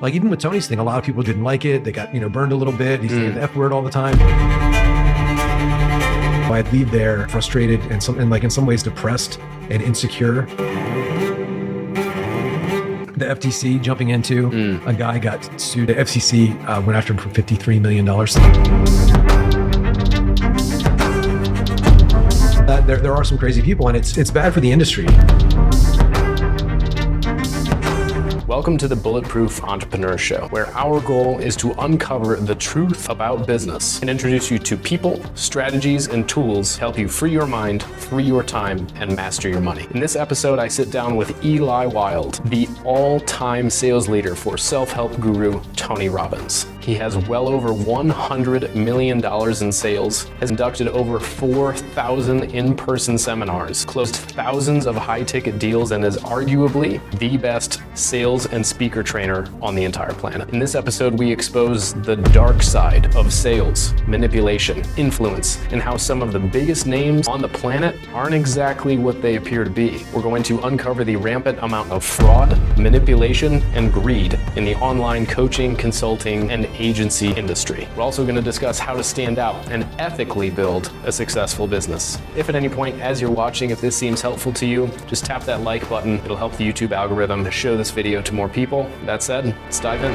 Like even with Tony's thing, a lot of people didn't like it. They got, burned a little bit. He's saying the F word all the time. I'd leave there frustrated and in some ways depressed and insecure. The FTC jumping into, a guy got sued. The FCC went after him for $53 million. There are some crazy people, and it's bad for the industry. Welcome to the Bulletproof Entrepreneur Show, where our goal is to uncover the truth about business and introduce you to people, strategies, and tools to help you free your mind, free your time, and master your money. In this episode, I sit down with Eli Wilde, the all-time sales leader for self-help guru Tony Robbins. He has well over $100 million in sales, has conducted over 4,000 in-person seminars, closed thousands of high-ticket deals, and is arguably the best sales and speaker trainer on the entire planet. In this episode, we expose the dark side of sales, manipulation, influence, and how some of the biggest names on the planet aren't exactly what they appear to be. We're going to uncover the rampant amount of fraud, manipulation, and greed in the online coaching, consulting, and agency industry. We're also going to discuss how to stand out and ethically build a successful business. If at any point as you're watching, if this seems helpful to you, just tap that like button. It'll help the YouTube algorithm to show this video to more people. That said, let's dive in.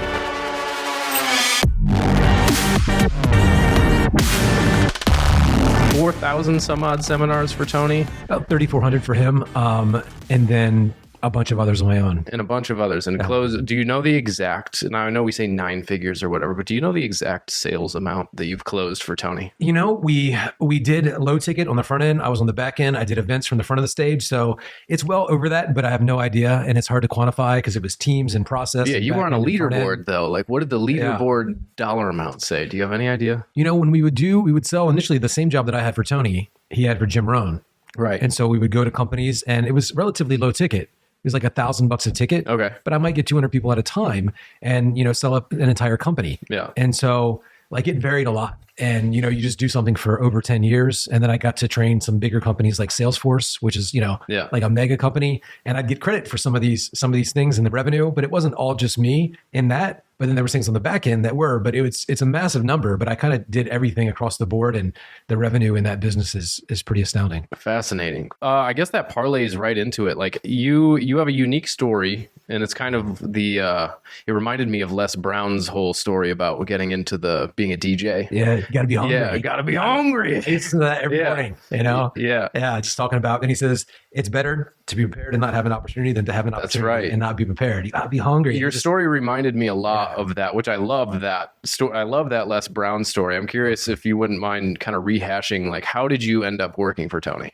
$4,000 some odd seminars for Tony. About 3,400 for him, and then a bunch of others on my own. And a bunch of others. And close. Do you know the exact, now I know we say 9 figures or whatever, but do you know the exact sales amount that you've closed for Tony? We did low ticket on the front end. I was on the back end. I did events from the front of the stage. So it's well over that, but I have no idea. And it's hard to quantify because it was teams and process. Yeah, you were on a leaderboard though. Like what did the leaderboard dollar amount say? Do you have any idea? When we would sell initially the same job that I had for Tony, he had for Jim Rohn. Right. And so we would go to companies and it was relatively low ticket. It was like $1,000 a ticket. Okay. But I might get 200 people at a time and, sell up an entire company. Yeah. And so it varied a lot. And, you just do something for over 10 years. And then I got to train some bigger companies like Salesforce, which is, like a mega company. And I'd get credit for some of these things in the revenue, but it wasn't all just me in that. But then there were things on the back end that were, but it's a massive number, but I kind of did everything across the board, and the revenue in that business is pretty astounding. Fascinating. I guess that parlays right into it. Like you have a unique story, and it's kind of it reminded me of Les Brown's whole story about getting into being a DJ. Yeah, you gotta be hungry. Yeah, you gotta be hungry. I listen to that every morning, Yeah. Yeah, just talking about, and he says, it's better to be prepared and not have an opportunity than to have an opportunity and not be prepared. You gotta be hungry. Your story reminded me a lot of that, which I love that story. I love that Les Brown story. I'm curious if you wouldn't mind kind of rehashing, like, how did you end up working for Tony?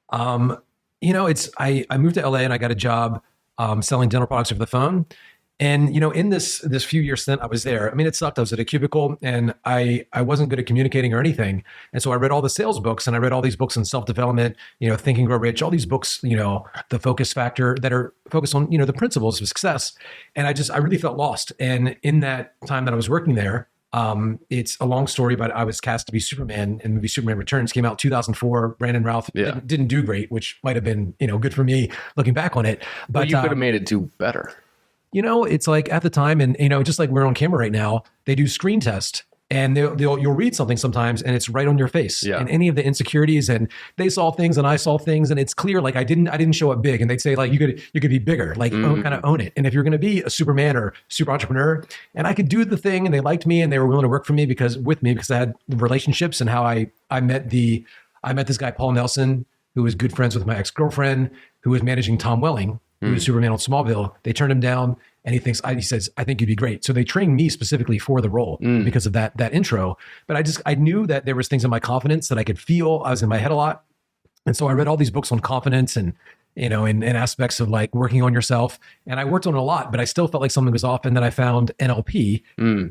I moved to LA and I got a job selling dental products over the phone. And, in this few year stint I was there, it sucked. I was at a cubicle and I wasn't good at communicating or anything. And so I read all the sales books and I read all these books on self-development, Think and Grow Rich, all these books, the Focus Factor that are focused on, the principles of success. And I really felt lost. And in that time that I was working there, it's a long story, but I was cast to be Superman, and the movie Superman Returns came out in 2004. Brandon Routh didn't do great, which might have been, good for me looking back on it. But you could have made it do better. It's like at the time, and just like we're on camera right now, they do screen test, and you'll read something sometimes, and it's right on your face, and any of the insecurities, and they saw things, and I saw things, and it's clear. Like I didn't show up big, and they'd say like you could be bigger, like kind of own it. And if you're going to be a Superman or super entrepreneur, and I could do the thing, and they liked me, and they were willing to work for me because I had relationships, and how I met this guy Paul Nelson, who was good friends with my ex-girlfriend, who was managing Tom Welling, who was Superman on Smallville. They turned him down, and he says, I think you'd be great. So they trained me specifically for the role because of that intro. But I knew that there was things in my confidence that I could feel. I was in my head a lot. And so I read all these books on confidence and, in aspects of like working on yourself. And I worked on it a lot, but I still felt like something was off. And then I found NLP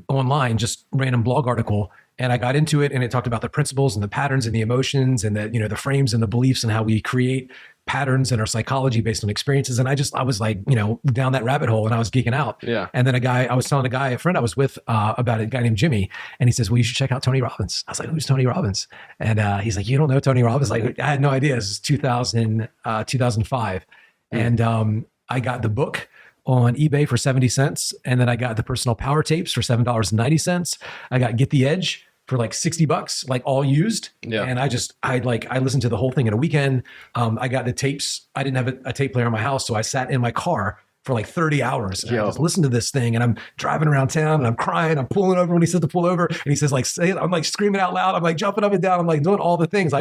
online, just random blog article. And I got into it, and it talked about the principles and the patterns and the emotions and the frames and the beliefs and how we create patterns in our psychology based on experiences. And I was like, down that rabbit hole, and I was geeking out. Yeah. And then I was telling a friend I was with about a guy named Jimmy, and he says, well, you should check out Tony Robbins. I was like, who's Tony Robbins? And he's like, you don't know Tony Robbins? Like, I had no idea. This is 2005. And I got the book, on eBay for 70 cents. And then I got the personal power tapes for $7.90. I got Get the Edge for like $60, like all used. Yeah. And I listened to the whole thing in a weekend. I got the tapes. I didn't have a tape player in my house. So I sat in my car for like 30 hours. And I just listened to this thing, and I'm driving around town and I'm crying. I'm pulling over when he says to pull over, and he says like, say it. I'm like screaming out loud. I'm like jumping up and down. I'm like doing all the things. I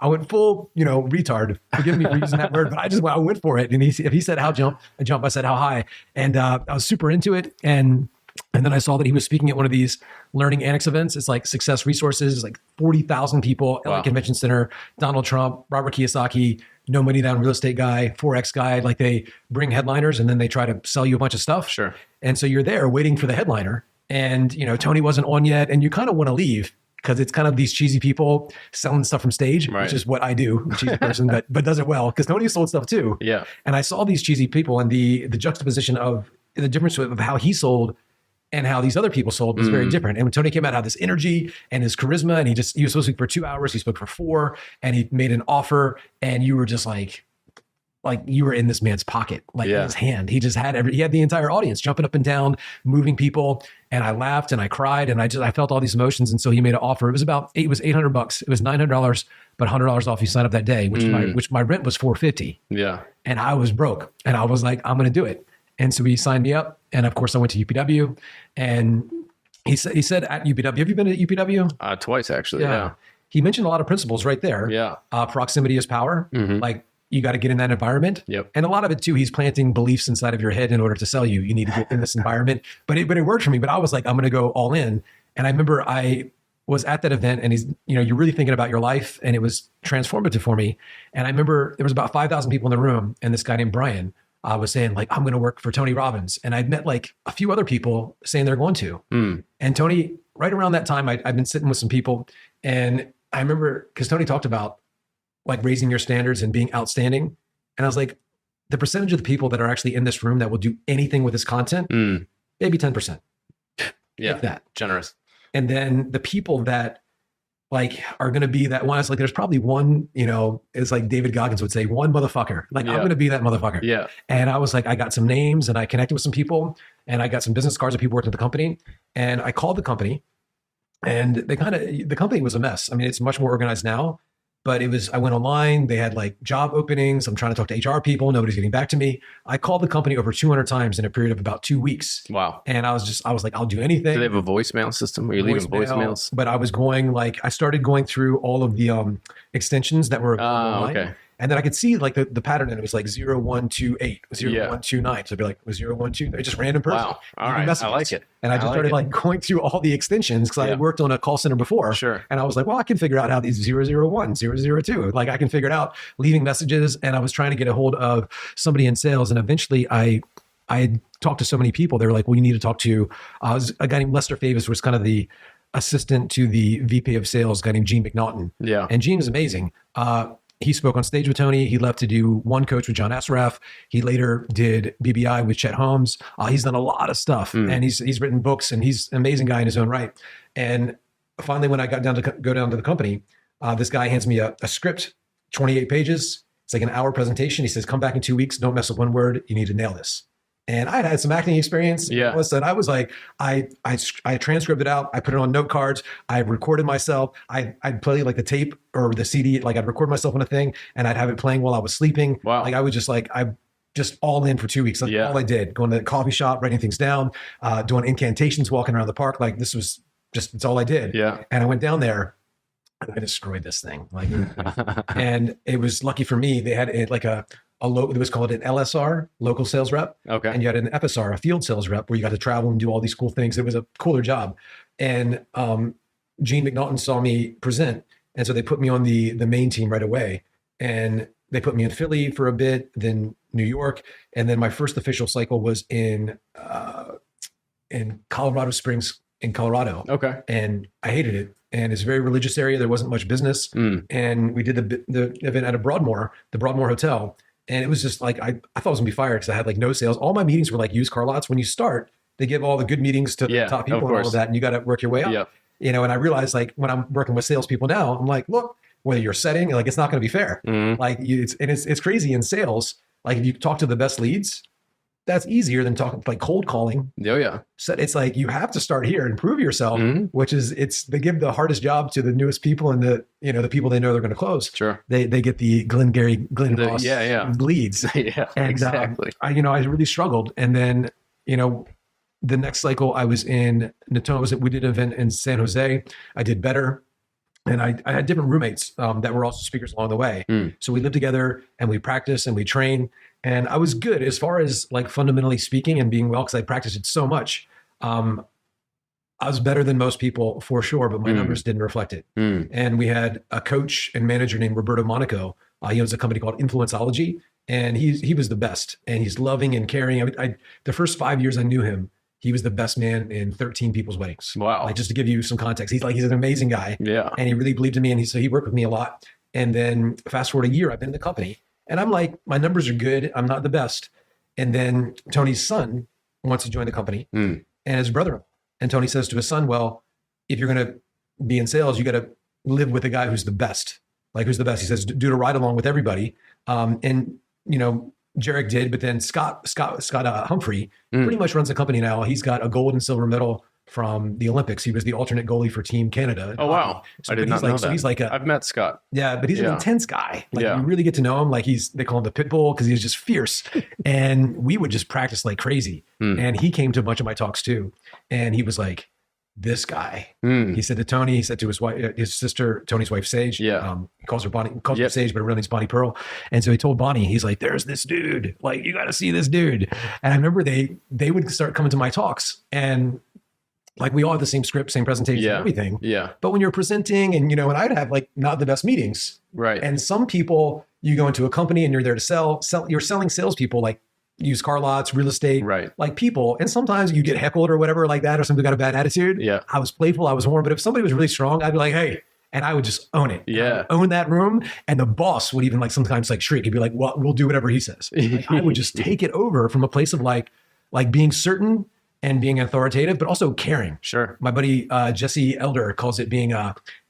went full, retard. Forgive me for using that word, but I went for it. And if he said how jump, I said how high. And I was super into it. And then I saw that he was speaking at one of these Learning Annex events. It's like Success Resources. It's like 40,000 people at the Convention Center. Donald Trump, Robert Kiyosaki, No Money Down real estate guy, Forex guy. Like they bring headliners and then they try to sell you a bunch of stuff. Sure. And so you're there waiting for the headliner. And, Tony wasn't on yet. And you kind of want to leave because it's kind of these cheesy people selling stuff from stage, which is what I do, I'm a cheesy person, but does it well because Tony sold stuff too. Yeah. And I saw these cheesy people, and the juxtaposition of the difference of how he sold and how these other people sold was very different. And when Tony came out, had this energy and his charisma, and he was supposed to speak for 2 hours. He spoke for 4, and he made an offer, and you were just like you were in this man's pocket, in his hand. He just had he had the entire audience jumping up and down, moving people. And I laughed and I cried and I felt all these emotions. And so he made an offer. It was $800. It was $900, but $100 off you sign up that day, which my rent was $450. Yeah. And I was broke, and I was like, I'm going to do it. And so he signed me up. And of course I went to UPW, and he said at UPW, have you been at UPW? Twice actually. Yeah. He mentioned a lot of principles right there. Yeah. Proximity is power. Like you got to get in that environment. Yep. And a lot of it too, he's planting beliefs inside of your head in order to sell you. You need to get in this environment, but it worked for me. But I was like, I'm going to go all in. And I remember I was at that event, and he's, you're really thinking about your life, and it was transformative for me. And I remember there was about 5,000 people in the room, and this guy named Brian was saying like, I'm going to work for Tony Robbins. And I'd met like a few other people saying they're going to. And Tony, right around that time, I'd been sitting with some people, and I remember because Tony talked about like raising your standards and being outstanding. And I was like, the percentage of the people that are actually in this room that will do anything with this content, maybe 10%. Yeah. Like that. Generous. And then the people that like are going to be that one, it's like, there's probably one, it's like David Goggins would say, one motherfucker. Like I'm going to be that motherfucker. Yeah. And I was like, I got some names, and I connected with some people, and I got some business cards of people working at the company. And I called the company, and the company was a mess. I mean, it's much more organized now. But I went online, they had like job openings. I'm trying to talk to HR people. Nobody's getting back to me. I called the company over 200 times in a period of about 2 weeks. Wow. And I was like, I'll do anything. Do they have a voicemail system where you're leaving voicemails? But I was I started going through all of the extensions that were online. Okay. And then I could see like the pattern, and it was like 0128, 0129. So it'd be like 012, just random person. Wow. All right. Messages. I like it. And I just started like going through all the extensions because I had worked on a call center before. Sure. And I was like, well, I can figure out how these 001, 002, like I can figure it out, leaving messages. And I was trying to get a hold of somebody in sales. And eventually I had talked to so many people. They were like, well, you need to talk to a guy named Lester Favis, was kind of the assistant to the VP of sales, a guy named Gene McNaughton. Yeah. And Gene is amazing. He spoke on stage with Tony. He left to do One Coach with John Assaraf. He later did BBI with Chet Holmes. He's done a lot of stuff, and he's written books, and he's an amazing guy in his own right. And finally, when I got go down to the company, this guy hands me a script, 28 pages. It's like an hour presentation. He says, come back in 2 weeks. Don't mess with one word. You need to nail this. And I had some acting experience. Yeah. I was like, I transcribed it out. I put it on note cards. I recorded myself. I'd play like the tape or the CD. Like I'd record myself on a thing, and I'd have it playing while I was sleeping. Wow. Like I was just like, I just all in for 2 weeks. That's all I did. Going to the coffee shop, writing things down, doing incantations, walking around the park. Like this was just, it's all I did. Yeah. And I went down there, and I destroyed this thing. Like, and it was lucky for me. They had it like it was called an LSR, local sales rep. Okay. And you had an FSR, a field sales rep, where you got to travel and do all these cool things. It was a cooler job. And Gene McNaughton saw me present. And so they put me on the main team right away. And they put me in Philly for a bit, then New York. And then my first official cycle was in Colorado Springs in Colorado. Okay. And I hated it. And it's a very religious area. There wasn't much business. And we did the event at the Broadmoor Hotel. And it was just like, I thought I was gonna be fired because I had like no sales. All my meetings were like used car lots. When you start, they give all the good meetings to the top people and all of that. And you got to work your way up. Yep. And I realized like when I'm working with salespeople now, I'm like, look, whether you're setting, like, it's not going to be fair. Like it's crazy in sales. Like if you talk to the best leads, that's easier than talking like cold calling. Oh yeah. So it's like, you have to start here and prove yourself, which is, they give the hardest job to the newest people and the people they know they're going to close. Sure. They get the Glenn Ross leads. Yeah, and, exactly. I really struggled. And then, the next cycle I was in Natoma, we did an event in San Jose. I did better. And I had different roommates that were also speakers along the way. So we lived together and we practiced and we trained. And I was good as far as like fundamentally speaking and being well, because I practiced it so much. I was better than most people for sure, but my numbers didn't reflect it. And we had a coach and manager named Roberto Monaco. He owns a company called Influenceology, and he was the best. And he's loving and caring. The first 5 years I knew him, he was the best man in 13 people's weddings. Wow. Like, just to give you some context, he's an amazing guy. Yeah. And he really believed in me. And so he worked with me a lot. And then fast forward a year, I've been in the company and I'm like, my numbers are good. I'm not the best. And then Tony's son wants to join the company and his brother. And Tony says to his son, well, if you're going to be in sales, you got to live with a guy who's the best. Like, who's the best? He says, do to ride along with everybody. Jarek did, but then Scott Humphrey pretty much runs the company now. He's got a gold and silver medal from the Olympics. He was the alternate goalie for Team Canada. Oh, wow. So, I did not know that. So he's like I've met Scott. Yeah, but he's an intense guy. Like, you really get to know him. Like, they call him the pit bull because he's just fierce. And we would just practice like crazy. And he came to a bunch of my talks too. And he was like, this guy. He said to Tony, he said to his wife, his sister, Tony's wife, Sage. He calls her Bonnie, her Sage, but her real name's Bonnie Pearl. And so he told Bonnie, he's like, there's this dude. Like, you got to see this dude. And I remember they would start coming to my talks, and like, we all had the same script, same presentation, everything. Yeah. But when you're presenting and I'd have like not the best meetings. Right. And some people, you go into a company and you're there to sell, you're selling salespeople, like used car lots, real estate, like people. And sometimes you get heckled or whatever like that, or somebody got a bad attitude. Yeah. I was playful, I was warm, but if somebody was really strong, I'd be like, hey, and I would just own it. Yeah. Own that room. And the boss would even like sometimes like shriek. He'd be like, well, we'll do whatever he says. Like, I would just take it over from a place of like being certain and being authoritative, but also caring. Sure. My buddy, Jesse Elder, calls it being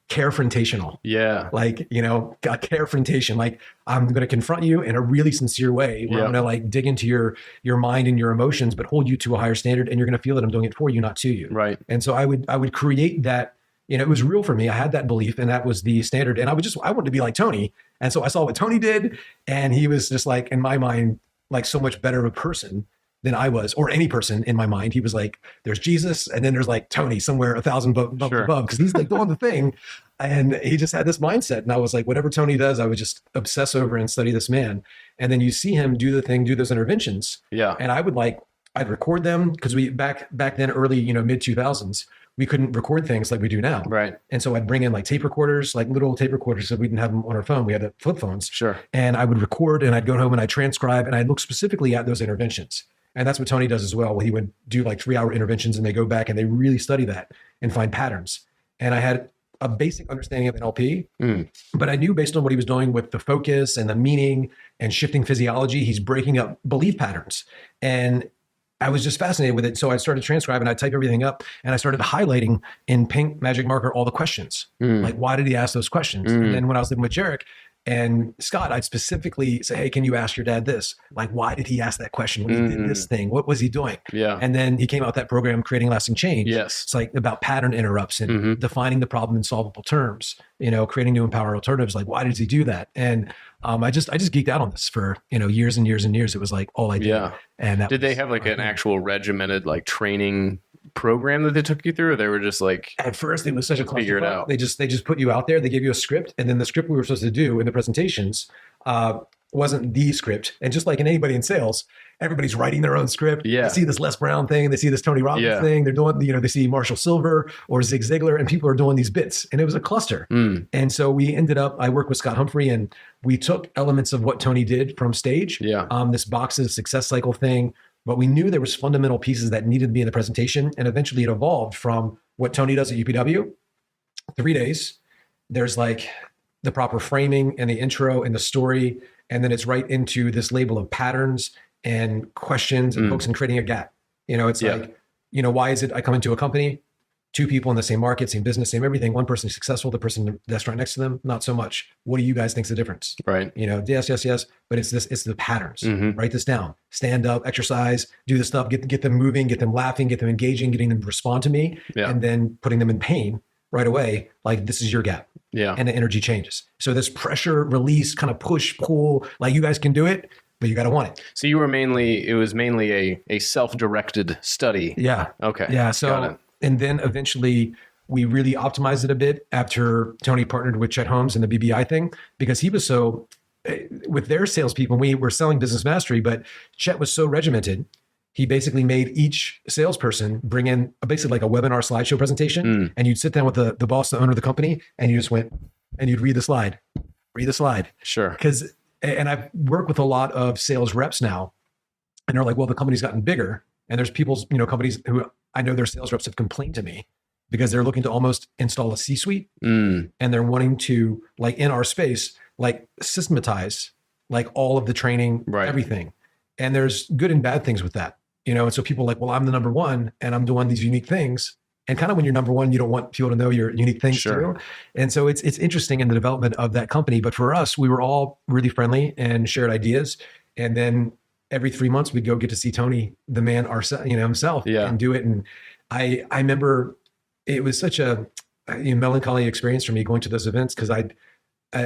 carefrontational. Yeah. Like, carefrontation. Like, I'm going to confront you in a really sincere way where I'm going to like dig into your mind and your emotions, but hold you to a higher standard. And you're going to feel that I'm doing it for you, not to you. Right. And so I would create that, it was real for me. I had that belief and that was the standard. And I wanted to be like Tony. And so I saw what Tony did. And he was just like, in my mind, like so much better of a person than I was, or any person in my mind. He was like, there's Jesus, and then there's like Tony somewhere 1,000 bumps above, because he's like doing the thing. And he just had this mindset. And I was like, whatever Tony does, I would just obsess over and study this man. And then you see him do the thing, do those interventions. Yeah. And I'd record them, because we back then, early, mid 2000s, we couldn't record things like we do now. Right. And so I'd bring in like tape recorders, like little tape recorders, so we didn't have them on our phone. We had the flip phones. Sure. And I would record, and I'd go home and I'd transcribe, and I'd look specifically at those interventions. And that's what Tony does as well. He would do like 3-hour interventions, and they go back and they really study that and find patterns. And I had a basic understanding of NLP, but I knew based on what he was doing with the focus and the meaning and shifting physiology, he's breaking up belief patterns. And I was just fascinated with it. So I started transcribing, I type everything up, and I started highlighting in pink magic marker all the questions. Like, why did he ask those questions? And then when I was living with Jarek and Scott, I'd specifically say, hey, can you ask your dad this? Like, why did he ask that question when he did this thing? What was he doing? Yeah. And then he came out with that program, Creating Lasting Change. Yes. It's like about pattern interrupts and defining the problem in solvable terms, creating new empower alternatives. Like, why did he do that? And I just geeked out on this for, years and years and years. It was like all I did. Yeah. And did they have like an actual regimented like training program that they took you through, or they were just like, at first it was such a figure it clusterfuck. out? They just put you out there. They gave you a script, and then the script we were supposed to do in the presentations wasn't the script. And just like in anybody in sales, everybody's writing their own script. Yeah. They see this Les Brown thing, they see this Tony Robbins thing. They're doing, they see Marshall Silver or Zig Ziglar, and people are doing these bits, and it was a cluster. And so we ended up, I worked with Scott Humphrey, and we took elements of what Tony did from stage, this boxes success cycle thing. But we knew there was fundamental pieces that needed to be in the presentation. And eventually it evolved from what Tony does at UPW, 3 days. There's like the proper framing and the intro and the story. And then it's right into this label of patterns and questions and hooks and creating a gap. It's like, why is it I come into a company two people in the same market, same business, same everything. One person is successful, the person in the restaurant next to them, not so much. What do you guys think's the difference? Right. Yes. But it's the patterns. Write this down. Stand up, exercise, do the stuff, get them moving, get them laughing, get them engaging, getting them to respond to me, and then putting them in pain right away. Like, this is your gap. Yeah. And the energy changes. So this pressure, release, kind of push, pull, like, you guys can do it, but you got to want it. So it was mainly a self-directed study. Yeah. Okay. Yeah. So, and then eventually we really optimized it a bit after Tony partnered with Chet Holmes and the BBI thing, because he was so, with their salespeople, we were selling business mastery, but Chet was so regimented. He basically made each salesperson bring in basically like a webinar slideshow presentation, and you'd sit down with the boss, the owner of the company, and you just went and you'd read the slide. Sure. And I've worked with a lot of sales reps now, and they're like, well, the company's gotten bigger, and there's people's, companies who I know their sales reps have complained to me because they're looking to almost install a C-suite, and they're wanting to, like, in our space, like, systematize like all of the training, everything. And there's good and bad things with that. And so people are like, well, I'm the number one and I'm doing these unique things. And kind of when you're number one, you don't want people to know your unique things too. And so it's interesting in the development of that company. But for us, we were all really friendly and shared ideas. And then every 3 months we'd go get to see Tony, the man himself, and do it. And I remember it was such a melancholy experience for me going to those events, because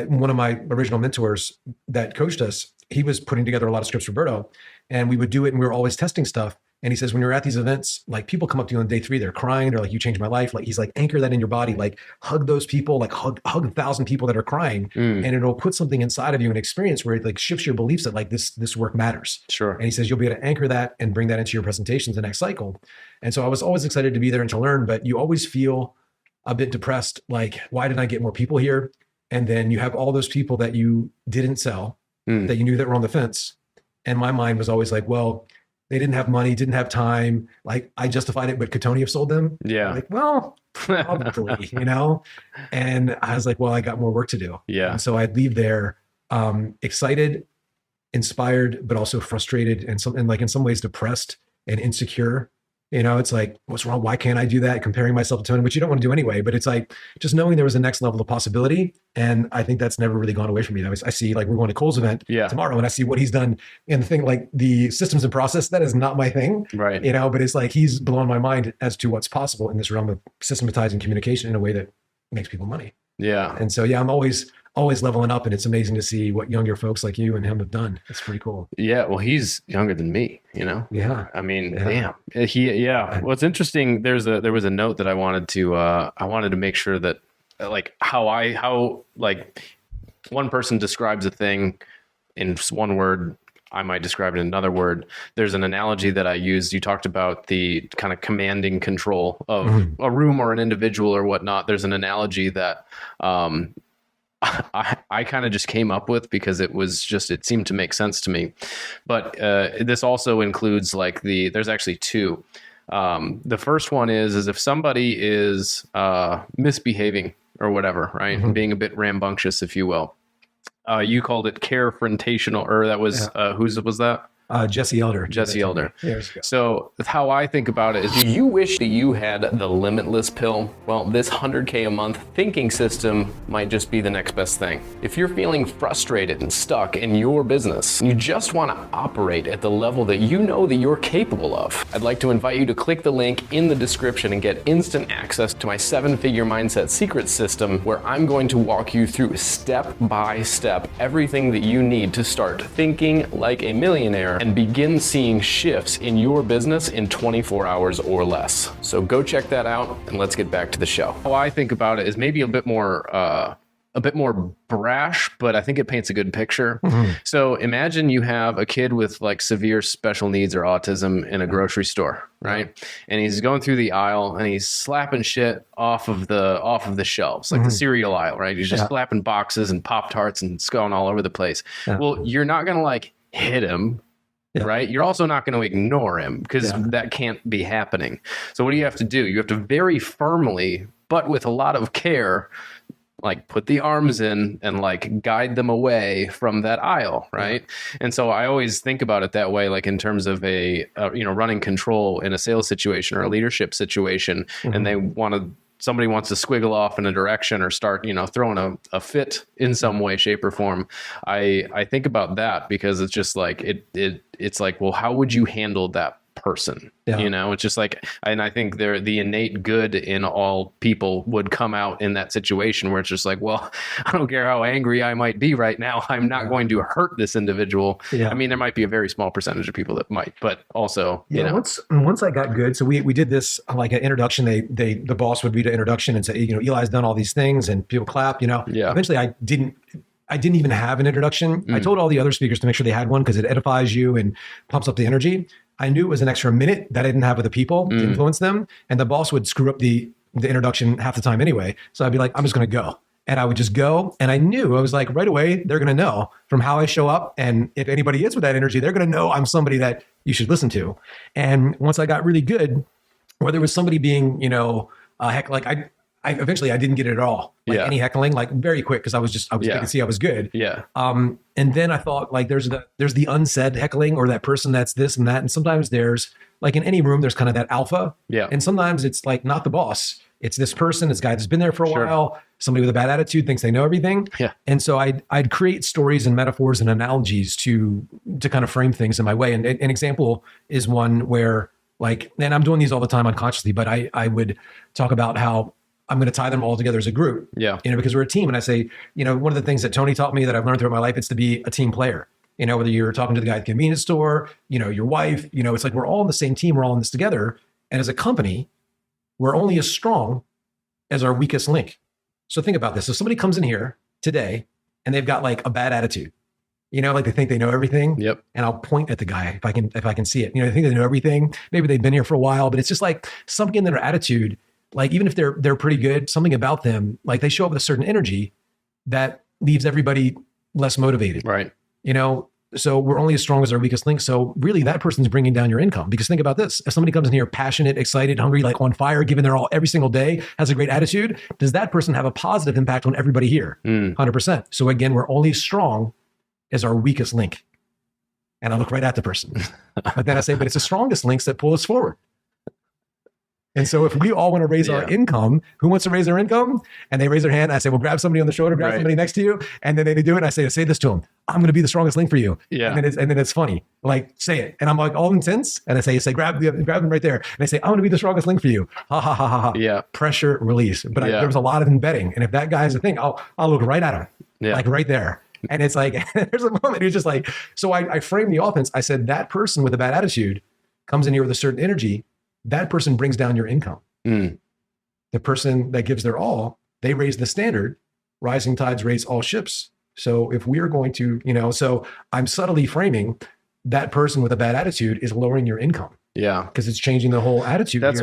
one of my original mentors that coached us, he was putting together a lot of scripts for Berto, and we would do it, and we were always testing stuff. And he says, when you're at these events, like, people come up to you on day 3, they're crying, they're like, you changed my life. Like, he's like, anchor that in your body, like, hug those people, like hug 1,000 people that are crying, and it'll put something inside of you, an experience where it like shifts your beliefs that like this work matters. Sure. And he says, you'll be able to anchor that and bring that into your presentations the next cycle. And so I was always excited to be there and to learn, but you always feel a bit depressed. Like, why didn't I get more people here? And then you have all those people that you didn't sell, that you knew that were on the fence. And my mind was always like, well, they didn't have money, didn't have time. Like, I justified it, but could Tony have sold them? Yeah. Like, well, probably, And I was like, well, I got more work to do. Yeah. And so I'd leave there excited, inspired, but also frustrated, and like in some ways depressed and insecure. It's like, what's wrong? Why can't I do that? Comparing myself to Tony, which you don't want to do anyway. But it's like just knowing there was a next level of possibility. And I think that's never really gone away from me. I see, like, we're going to Cole's event tomorrow, and I see what he's done in the thing, like the systems and process. That is not my thing, right? But it's like he's blown my mind as to what's possible in this realm of systematizing communication in a way that makes people money. Yeah. And so, I'm always leveling up, and it's amazing to see what younger folks like you and him have done. It's pretty cool. Yeah. Well, he's younger than me, Yeah. I mean, damn. Well, it's interesting. There was a note that I wanted to make sure that, like, how one person describes a thing in one word, I might describe it in another word. There's an analogy that I used. You talked about the kind of commanding control of a room or an individual or whatnot. There's an analogy that, I kind of just came up with because it seemed to make sense to me. But this also includes there's actually two. The first one is if somebody is misbehaving or whatever, right? Being a bit rambunctious, if you will. You called it carefrontational, or that was, whose was that? Jesse Elder. Jesse Elder. Years ago. So how I think about it is, do you wish that you had the limitless pill? Well, this 100K a month thinking system might just be the next best thing. If you're feeling frustrated and stuck in your business, you just want to operate at the level that you know that you're capable of, I'd like to invite you to click the link in the description and get instant access to my 7-figure mindset secret system, where I'm going to walk you through step by step everything that you need to start thinking like a millionaire and begin seeing shifts in your business in 24 hours or less. So go check that out, and let's get back to the show. How I think about it is maybe a bit more brash, but I think it paints a good picture. So imagine you have a kid with like severe special needs or autism in a grocery store, right? And he's going through the aisle and he's slapping shit off of the shelves, like the cereal aisle, right? He's just slapping boxes and Pop-Tarts and it's going all over the place. Well, you're not going to like hit him, right? You're also not going to ignore him, because that can't be happening. So what do you have to do? You have to very firmly, but with a lot of care, like put the arms in and like guide them away from that aisle. Right. Yeah. And so I always think about it that way, like in terms of running control in a sales situation or a leadership situation. And somebody wants to squiggle off in a direction or start, throwing a fit in some way, shape or form. I think about that because it's just like, it's like, well, how would you handle that person? Yeah. It's just like, and I think the innate good in all people would come out in that situation where it's just like, well, I don't care how angry I might be right now. I'm not going to hurt this individual. Yeah. I mean, there might be a very small percentage of people that might, but also, once I got good. So we did this like an introduction. The boss would read an introduction and say, Eli's done all these things and people clap, Yeah. Eventually I didn't even have an introduction. I told all the other speakers to make sure they had one because it edifies you and pumps up the energy. I knew it was an extra minute that I didn't have with the people to influence them. And the boss would screw up the introduction half the time anyway. So I'd be like, I'm just going to go. And I would just go. And I was like, right away, they're going to know from how I show up. And if anybody is with that energy, they're going to know I'm somebody that you should listen to. And once I got really good, whether it was somebody being, I eventually didn't get it at all. Any heckling, like very quick. Cause I could see I was good. Yeah. And then I thought like, there's the unsaid heckling or that person that's this and that. And sometimes there's like in any room, there's kind of that alpha. Yeah. And sometimes it's like not the boss. It's this person, this guy that's been there for a while, somebody with a bad attitude thinks they know everything. Yeah. And so I'd create stories and metaphors and analogies to kind of frame things in my way. And an example is one where like, and I'm doing these all the time unconsciously, but I would talk about how I'm going to tie them all together as a group, because we're a team. And I say, one of the things that Tony taught me that I've learned throughout my life, it's to be a team player. Whether you're talking to the guy at the convenience store, your wife, it's like we're all on the same team. We're all in this together. And as a company, we're only as strong as our weakest link. So think about this. If somebody comes in here today and they've got like a bad attitude, like they think they know everything. Yep. And I'll point at the guy if I can see it. They think they know everything. Maybe they've been here for a while, but it's just like something in their attitude. Like even if they're pretty good, something about them, like they show up with a certain energy that leaves everybody less motivated. Right. So we're only as strong as our weakest link. So really that person's bringing down your income because think about this. If somebody comes in here passionate, excited, hungry, like on fire, giving their all every single day, has a great attitude, does that person have a positive impact on everybody here? 100%. So again, we're only as strong as our weakest link. And I look right at the person. But then I say, but it's the strongest links that pull us forward. And so if we all want to raise our income, who wants to raise their income? And they raise their hand. I say, well, grab somebody on the shoulder, grab somebody next to you. And then they do it. And I say this to them. I'm going to be the strongest link for you. Yeah. And then it's funny. Like, say it. And I'm like all intense. And I say, grab them right there. And I say, I'm going to be the strongest link for you. Ha, ha, ha, ha, ha. Yeah. Pressure release. But there was a lot of embedding. And if that guy has a thing, I'll look right at him. Yeah. Like right there. And it's like, there's a moment who's just like, so I framed the offense. I said, that person with a bad attitude comes in here with a certain energy. That person brings down your income. The person that gives their all, they raise the standard. Rising tides raise all ships. So if we are going to, so I'm subtly framing that person with a bad attitude is lowering your income. Yeah. Because it's changing the whole attitude. That's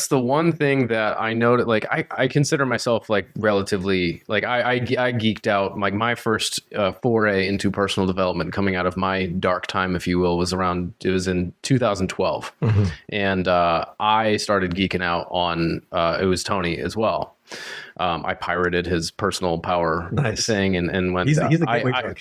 the one thing that I know that like, I consider myself like relatively, like I geeked out. Like my first foray into personal development coming out of my dark time, if you will, was in 2012. Mm-hmm. And I started geeking out on, it was Tony as well. I pirated his personal power thing and went. He's a gateway drug.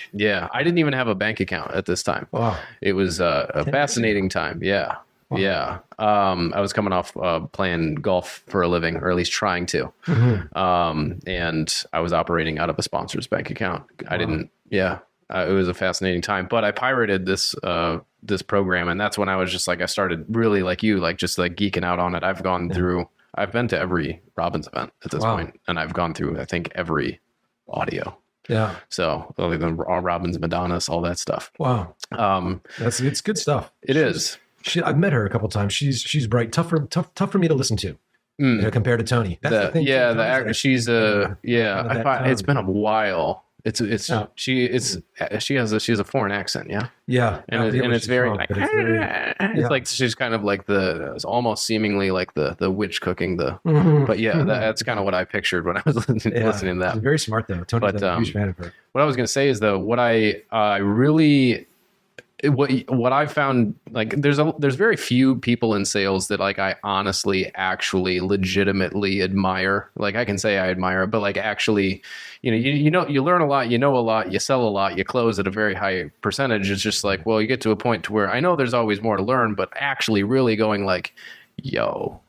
I didn't even have a bank account at this time. Wow. It was a fascinating time. Yeah. Wow. Yeah. I was coming off playing golf for a living, or at least trying to. Mm-hmm. And I was operating out of a sponsor's bank account. I didn't. Yeah. It was a fascinating time, but I pirated this program, and that's when I was just like, I started really like you, like just like geeking out on it. I've been to every Robbins event at this point, and I've gone through, I think, every audio. Yeah. So other than Robbins, Madonna's, all that stuff. Wow. It's good stuff. It is. I've met her a couple of times. She's bright, tough for me to listen to. Compared to Tony. That's the thing. Yeah, the actor. She's it's been a while. She has a foreign accent. Yeah. Yeah. And it's very like, it's like she's kind of like it's almost seemingly like the witch cooking but that's kind of what I pictured when I was listening to that. She's very smart though. Tony's a huge fan of her. What I was going to say is though, what I really what I've found, like there's very few people in sales that like I honestly actually legitimately admire. Like I can say I admire, but like actually, you know, you learn a lot, you know a lot, you sell a lot, you close at a very high percentage. It's just like, well, you get to a point to where I know there's always more to learn, but actually really going like, yo,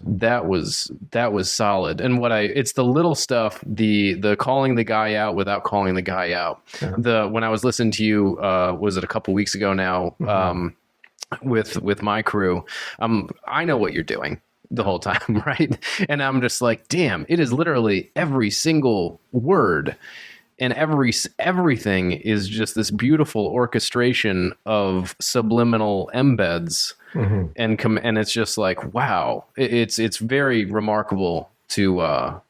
that was solid. And it's the little stuff, the calling the guy out without calling the guy out. Yeah. When I was listening to you, was it a couple weeks ago now, with my crew, I know what you're doing the whole time, right? And I'm just like, damn, it is literally every single word. And everything is just this beautiful orchestration of subliminal embeds, and it's just like, wow, it's very remarkable to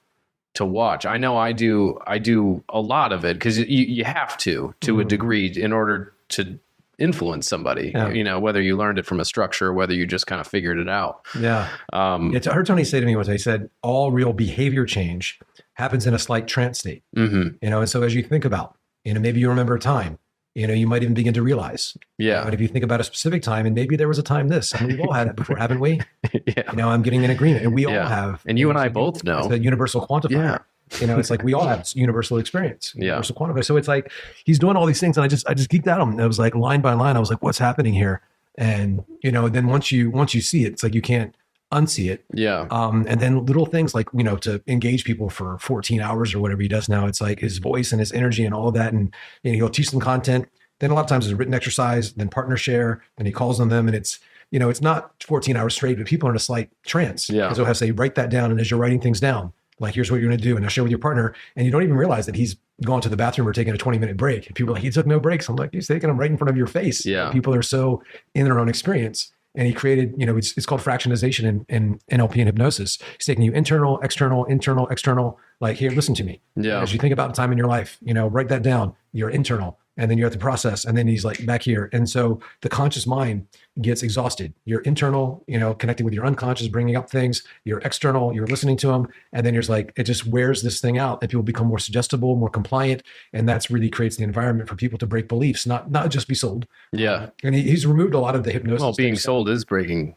watch. I know I do a lot of it because you have to a degree in order to influence somebody. Yeah. You know, whether you learned it from a structure or whether you just kind of figured it out. Yeah. I heard Tony say to me once, he said, all real behavior change happens in a slight trance state. You know, and so as you think about, you know, maybe you remember a time, you know, you might even begin to realize. Yeah. But if you think about a specific time, and maybe there was a time this, and we've all had it before, haven't we? Yeah. You know, I'm getting an agreement, and we all have. And you and I both know. It's a universal quantifier. Yeah. You know, it's like we all have universal experience, universal quantifier. So it's like he's doing all these things, and I just geeked out on him. It was like line by line, I was like, what's happening here? And you know, then once you see it, it's like you can't unsee it. Yeah. And then little things like, you know, to engage people for 14 hours or whatever he does now, it's like his voice and his energy and all of that. And you know, he'll teach them content. Then a lot of times it's a written exercise, then partner share, and he calls on them, and it's, you know, it's not 14 hours straight, but people are in a slight trance. Yeah. Because he'll have to say, write that down. And as you're writing things down, like, here's what you're going to do. And I'll share with your partner. And you don't even realize that he's gone to the bathroom or taking a 20-minute break. And people are like, he took no breaks. I'm like, he's taking them right in front of your face. Yeah. People are so in their own experience. And he created, you know, it's called fractionization in NLP and hypnosis. He's taking you internal, external, like, here, listen to me. Yeah. As you think about a time in your life, you know, write that down. You're internal. And then you have to process. And then he's like back here. And so the conscious mind gets exhausted. You're internal, you know, connecting with your unconscious, bringing up things. You're external, you're listening to them. And then there's like, it just wears this thing out, and people become more suggestible, more compliant. And that's really creates the environment for people to break beliefs, not just be sold. Yeah. And he's removed a lot of the hypnosis. Well, being sold is breaking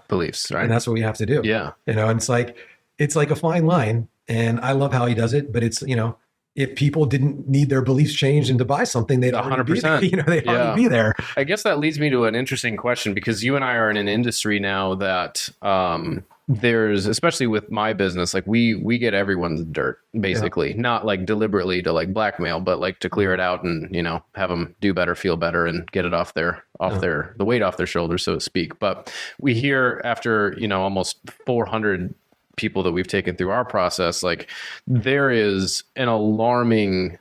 beliefs, right? And that's what we have to do. Yeah. You know, and it's like a fine line. And I love how he does it, but it's, you know, if people didn't need their beliefs changed and to buy something, they'd 100%. You know, they'd already be there. I guess that leads me to an interesting question, because you and I are in an industry now that there's, especially with my business, like we get everyone's dirt, basically, not like deliberately to like blackmail, but like to clear it out and, you know, have them do better, feel better, and get it off the weight off their shoulders, so to speak. But we hear after, you know, almost 400 people that we've taken through our process, like there is an alarming,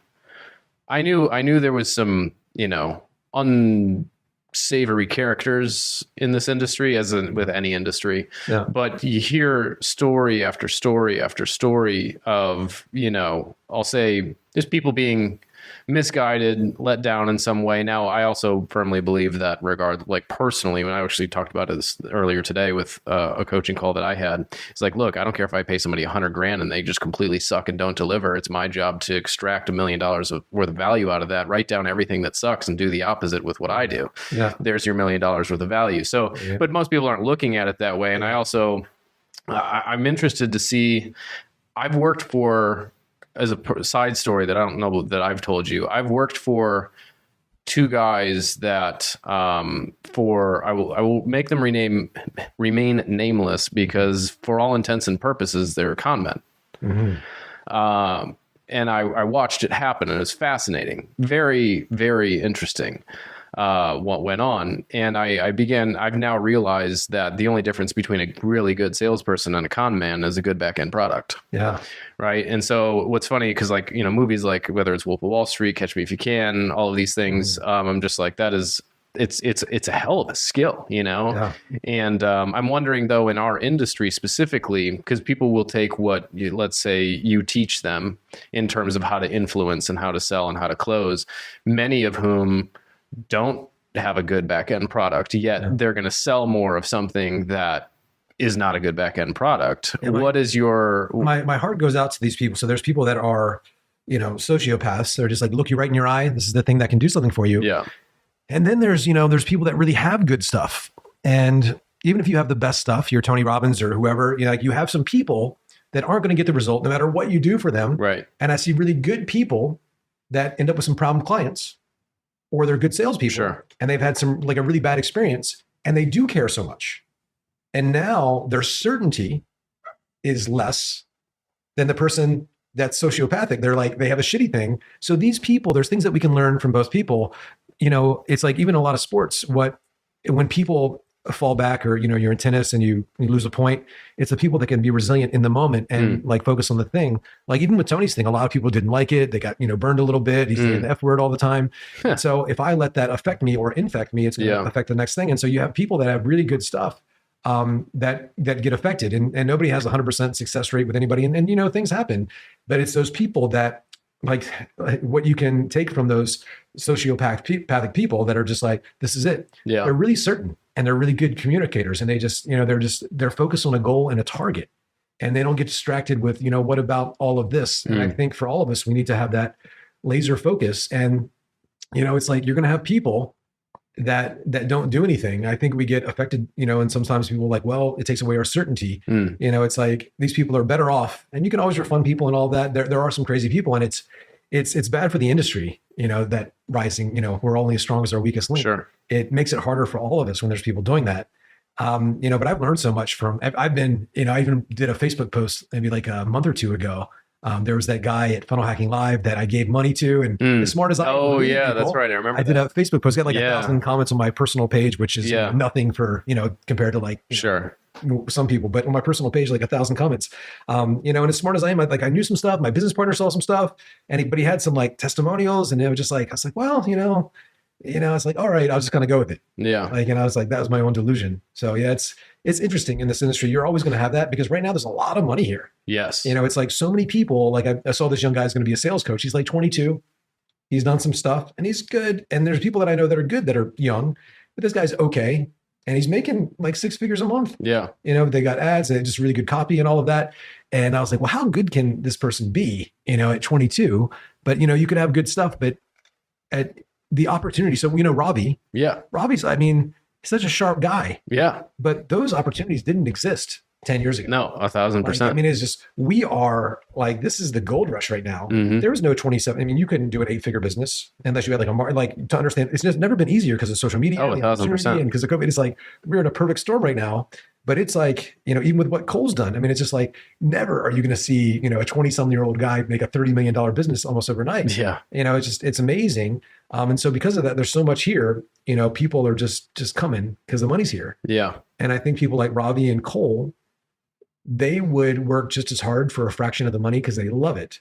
I knew there was some, you know, unsavory characters in this industry, as in with any industry, but you hear story after story after story of, you know, I'll say just people being misguided, let down in some way. Now, I also firmly believe that like personally, when I actually talked about this earlier today with a coaching call that I had, it's like, look, I don't care if I pay somebody $100,000 and they just completely suck and don't deliver. It's my job to extract $1 million worth of value out of that, write down everything that sucks and do the opposite with what I do. Yeah. There's your $1 million worth of value. So, but most people aren't looking at it that way. And I also, I'm interested to see, I've worked for, as a side story that I don't know that I've told you, I've worked for two guys that I will make them remain nameless, because for all intents and purposes, they're con men. Mm-hmm. And I watched it happen, and it was fascinating, very, very interesting. What went on. And I've now realized that the only difference between a really good salesperson and a con man is a good back end product. Yeah. Right. And so what's funny, because like, you know, movies like whether it's Wolf of Wall Street, Catch Me If You Can, all of these things, I'm just like, it's a hell of a skill, you know? Yeah. And I'm wondering though, in our industry specifically, because people will take what let's say you teach them in terms of how to influence and how to sell and how to close, many of whom don't have a good back end product, yet they're going to sell more of something that is not a good back end product. Yeah, what is your... My heart goes out to these people. So there's people that are, you know, sociopaths. They're just like, look you right in your eye. This is the thing that can do something for you. Yeah. And then there's people that really have good stuff. And even if you have the best stuff, you're Tony Robbins or whoever, like you have some people that aren't going to get the result no matter what you do for them. Right. And I see really good people that end up with some problem clients, or they're good salespeople. Sure. And they've had some like a really bad experience and they do care so much. And now their certainty is less than the person that's sociopathic. They're like, they have a shitty thing. So these people, there's things that we can learn from both people. It's like even a lot of sports, when people fall back or, you're in tennis and you lose a point, it's the people that can be resilient in the moment and like focus on the thing. Like even with Tony's thing, a lot of people didn't like it. They got, burned a little bit. He's saying the F word all the time. So if I let that affect me or infect me, it's going to affect the next thing. And so you have people that have really good stuff that get affected and nobody has 100% success rate with anybody. And things happen, but it's those people that like what you can take from those sociopathic people that are just like, this is it. Yeah. They're really certain and they're really good communicators. And they just, they're focused on a goal and a target and they don't get distracted with, what about all of this? And I think for all of us, we need to have that laser focus. And, it's like, you're going to have people that don't do anything. I think we get affected, and sometimes people are like, well, it takes away our certainty. It's like these people are better off, and you can always refund people and all that. There are some crazy people, and it's bad for the industry, that rising, we're only as strong as our weakest link. Sure. It makes it harder for all of us when there's people doing that. But I've learned so much I've been, I even did a Facebook post maybe like a month or two ago. There was that guy at Funnel Hacking Live that I gave money to, and as smart as I am. Oh yeah, that's right. I remember. I did a Facebook post, got like 1,000 comments on my personal page, which is nothing for compared to like some people, but on my personal page, like 1,000 comments. And as smart as I am, I knew some stuff. My business partner saw some stuff, but he had some like testimonials, and it was just like I was like, well, it's like, all right, I was just gonna go with it. Yeah. And I was like, that was my own delusion. So yeah, it's interesting in this industry. You're always going to have that because right now there's a lot of money here. Yes. It's like so many people, like I saw this young guy's going to be a sales coach. He's like 22. He's done some stuff and he's good. And there's people that I know that are good that are young, but this guy's okay. And he's making like 6 figures a month. Yeah. They got ads and just really good copy and all of that. And I was like, well, how good can this person be, at 22? But, you could have good stuff, but at the opportunity. So, Robbie. Yeah. Robbie's, he's such a sharp guy. Yeah. But those opportunities didn't exist 10 years ago. No, 1,000%. It's just, we are like, this is the gold rush right now. There was no 27. You couldn't do an 8-figure business unless you had to understand, it's just never been easier because of social media. Oh, 1,000%. And because of COVID, it's like, we're in a perfect storm right now. But it's like, even with what Cole's done, it's just like, never are you going to see, a 20-something-year-old guy make a $30 million business almost overnight. Yeah. It's amazing. And so because of that, there's so much here, people are just coming because the money's here. Yeah. And I think people like Robbie and Cole, they would work just as hard for a fraction of the money because they love it.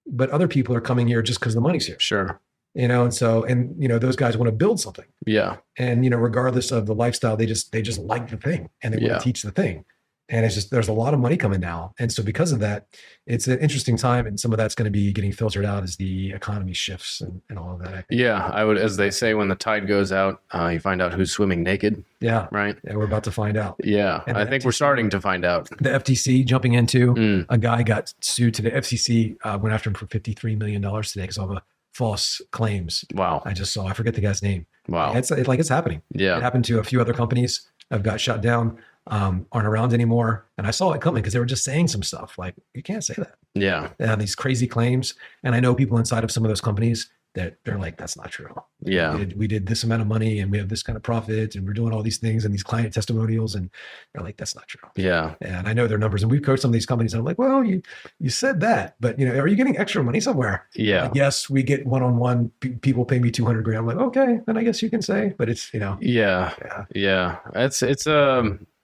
But other people are coming here just because the money's here. Sure. And so, those guys want to build something. Yeah. And, regardless of the lifestyle, they just like the thing and they want to teach the thing. And it's just, there's a lot of money coming now. And so because of that, it's an interesting time. And some of that's going to be getting filtered out as the economy shifts and all of that. I think. Yeah. I would, as they say, when the tide goes out, you find out who's swimming naked. Yeah. Right. Yeah. We're about to find out. Yeah. And I think we're starting to find out. The FTC jumping into a guy got sued today. FCC went after him for $53 million today because of the false claims. Wow. I forget the guy's name. Wow. It's happening. Yeah. It happened to a few other companies that got shut down, aren't around anymore. And I saw it coming because they were just saying some stuff like, you can't say that. Yeah. They have these crazy claims. And I know people inside of some of those companies that they're like, that's not true. Yeah. We did this amount of money and we have this kind of profit and we're doing all these things and these client testimonials. And they're like, that's not true. Yeah. And I know their numbers and we've coached some of these companies and I'm like, well, you said that, but are you getting extra money somewhere? Yeah. Like, yes, we get one-on-one people pay me $200,000. I'm like, okay, then I guess you can say, but it's, Yeah. Yeah. It's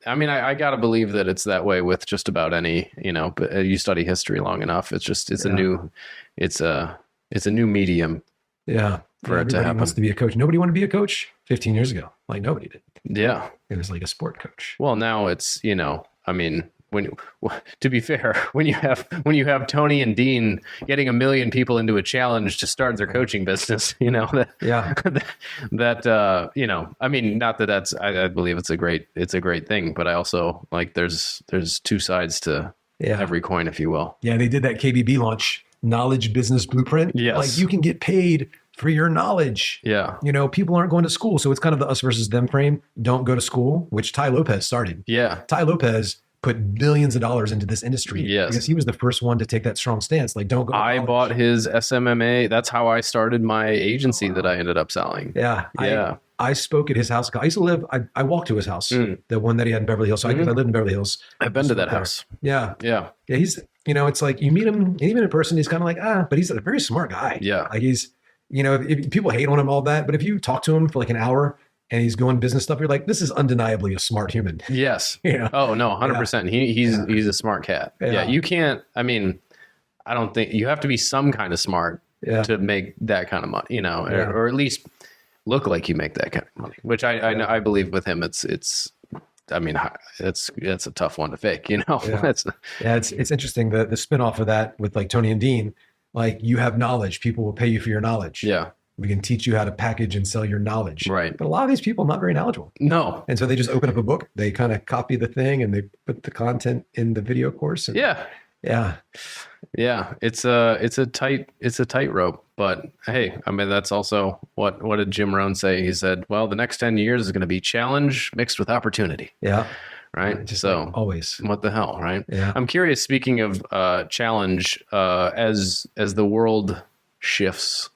I got to believe that it's that way with just about any, but you study history long enough. It's a new medium. Yeah. For it to happen. Wants to be a coach. Nobody wanted to be a coach 15 years ago. Like nobody did. Yeah. It was like a sport coach. Well, now it's, to be fair, when you have Tony and Dean getting 1 million people into a challenge to start their coaching business, not that I believe it's a great thing, but I also like there's two sides to every coin, if you will. Yeah. They did that KBB launch, Knowledge Business Blueprint. Yes. Like you can get paid for your knowledge. Yeah. You know, people aren't going to school. So it's kind of the us versus them frame. Don't go to school, which Tai Lopez started. Yeah. Tai Lopez put billions of dollars into this industry. Yes. Because he was the first one to take that strong stance. Like, don't go to college. I bought his SMMA. That's how I started my agency that I ended up selling. Yeah. Yeah. I spoke at his house. I used to live, I walked to his house, the one that he had in Beverly Hills. So I lived in Beverly Hills. I've been to that house. Yeah. Yeah. Yeah. He's, you know, it's like you meet him, and even in person, he's kind of like, but he's a very smart guy. Yeah. Like he's, you know, if people hate on him, all that. But if you talk to him for like an hour and he's going business stuff, you're like, this is undeniably a smart human. Yes. Yeah. Oh, no, 100%. He's a smart cat. Yeah. You can't, I mean, I don't think you have to be some kind of smart to make that kind of money, you know, or at least look like you make that kind of money, which I know, I believe with him, it's a tough one to fake, you know? It's interesting. The spinoff of that with like Tony and Dean, like you have knowledge, people will pay you for your knowledge. Yeah. We can teach you how to package and sell your knowledge. Right. But a lot of these people are not very knowledgeable. No. And so they just open up a book, they kind of copy the thing and they put the content in the video course. And, yeah. It's a tightrope, but hey, I mean, that's also what did Jim Rohn say? He said, well, the next 10 years is going to be challenge mixed with opportunity. Yeah. Right. Just so like always, what the hell? Right. Yeah. I'm curious, speaking of challenge, as the world shifts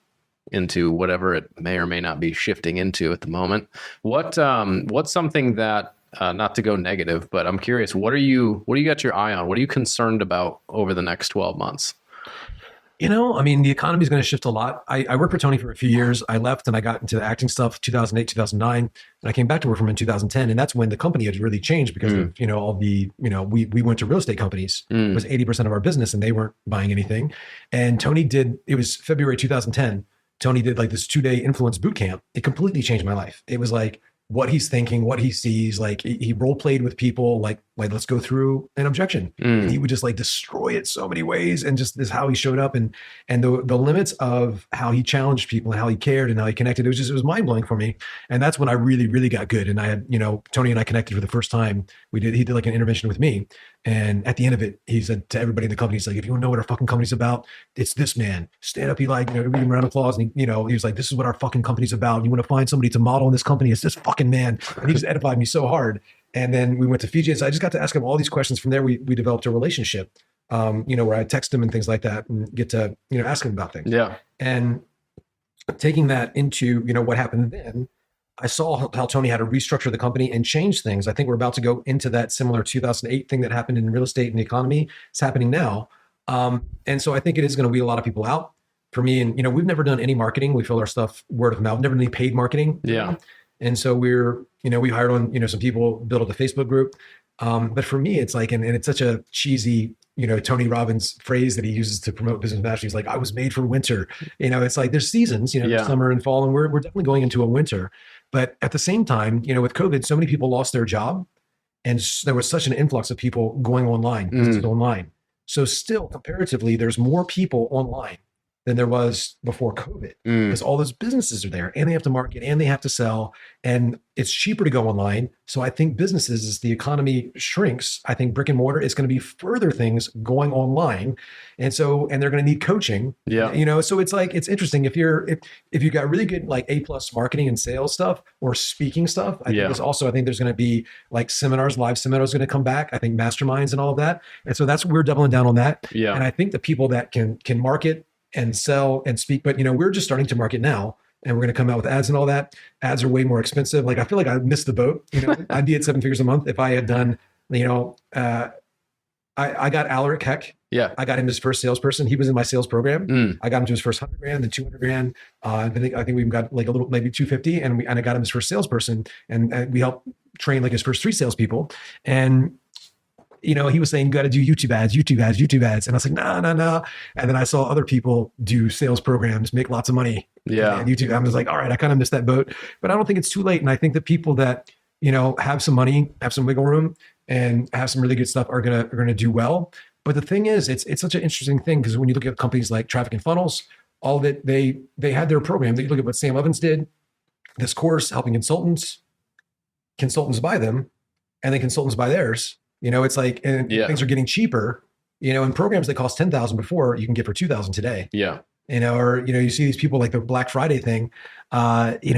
into whatever it may or may not be shifting into at the moment, what's something that, not to go negative, but I'm curious, what do you got your eye on? What are you concerned about over the next 12 months? You know, I mean, the economy is going to shift a lot. I worked for Tony for a few years. I left and I got into the acting stuff 2008, 2009, and I came back to work for him in 2010. And that's when the company had really changed because of, you know, all the, you know, we went to real estate companies. It was 80% of our business and they weren't buying anything. And Tony it was February 2010. Tony did like this 2-day influence boot camp. It completely changed my life. It was like, what he's thinking, what he sees, like he role played with people, like let's go through an objection. And he would just like destroy it so many ways. And just this how he showed up and the limits of how he challenged people and how he cared and how he connected. It was mind blowing for me. And that's when I really, really got good. And I had, you know, Tony and I connected for the first time. He did like an intervention with me. And at the end of it, he said to everybody in the company, he's like, if you want to know what our fucking company's about, it's this man. Stand up. He like, you know, give him a round of applause. And he was like, this is what our fucking company's about. You want to find somebody to model in this company, it's this fucking man. And he just edified me so hard. And then we went to Fiji. And so I just got to ask him all these questions. From there, we developed a relationship, you know, where I text him and things like that and get to, you know, ask him about things. Yeah. And taking that into, you know, what happened then, I saw how Tony had to restructure the company and change things. I think we're about to go into that similar 2008 thing that happened in real estate and the economy. It's happening now. And so I think it is going to weed a lot of people out. For me, and, you know, we've never done any marketing. We fill our stuff word of mouth, never done any paid marketing. Yeah. And so we hired on, you know, some people, built a Facebook group. But for me, it's like, and it's such a cheesy, you know, Tony Robbins phrase that he uses to promote business mastery. He's like, I was made for winter. You know, it's like there's seasons, you know, there's summer and fall, and we're definitely going into a winter. But at the same time, you know, with COVID, so many people lost their job, and there was such an influx of people going online, business online. So still, comparatively, there's more people online than there was before COVID, because all those businesses are there and they have to market and they have to sell, and it's cheaper to go online. So I think businesses, as the economy shrinks, I think brick and mortar is going to be further things going online. And they're going to need coaching, you know? So it's like, it's interesting if you got really good, like A+ marketing and sales stuff or speaking stuff. I think there's going to be like seminars, live seminars going to come back. I think masterminds and all of that. And so we're doubling down on that. Yeah. And I think the people that can market and sell and speak, but, you know, we're just starting to market now, and we're going to come out with ads and all that. Ads are way more expensive. Like, I feel like I missed the boat, you know. I'd be at 7 figures a month if I had done, you know, I got Alaric Heck. Yeah. I got him his first salesperson. He was in my sales program. I got him to his first $100,000, then $200,000. I think we've got like a little, maybe 250. And I got him his first salesperson, and we helped train like his first 3 salespeople. And, you know, he was saying, you got to do YouTube ads. And I was like, no. And then I saw other people do sales programs, make lots of money. Yeah. And YouTube. I was like, all right, I kind of missed that boat, but I don't think it's too late. And I think the people that, you know, have some money, have some wiggle room, and have some really good stuff are going to do well. But the thing is, it's such an interesting thing, because when you look at companies like Traffic and Funnels, all that they had their program. You look at what Sam Evans did, this course helping consultants buy them, and then consultants buy theirs. You know, it's like, and things are getting cheaper, you know, and programs that cost $10,000 before, you can get for $2,000 today. Yeah. or, you see these people like the Black Friday thing,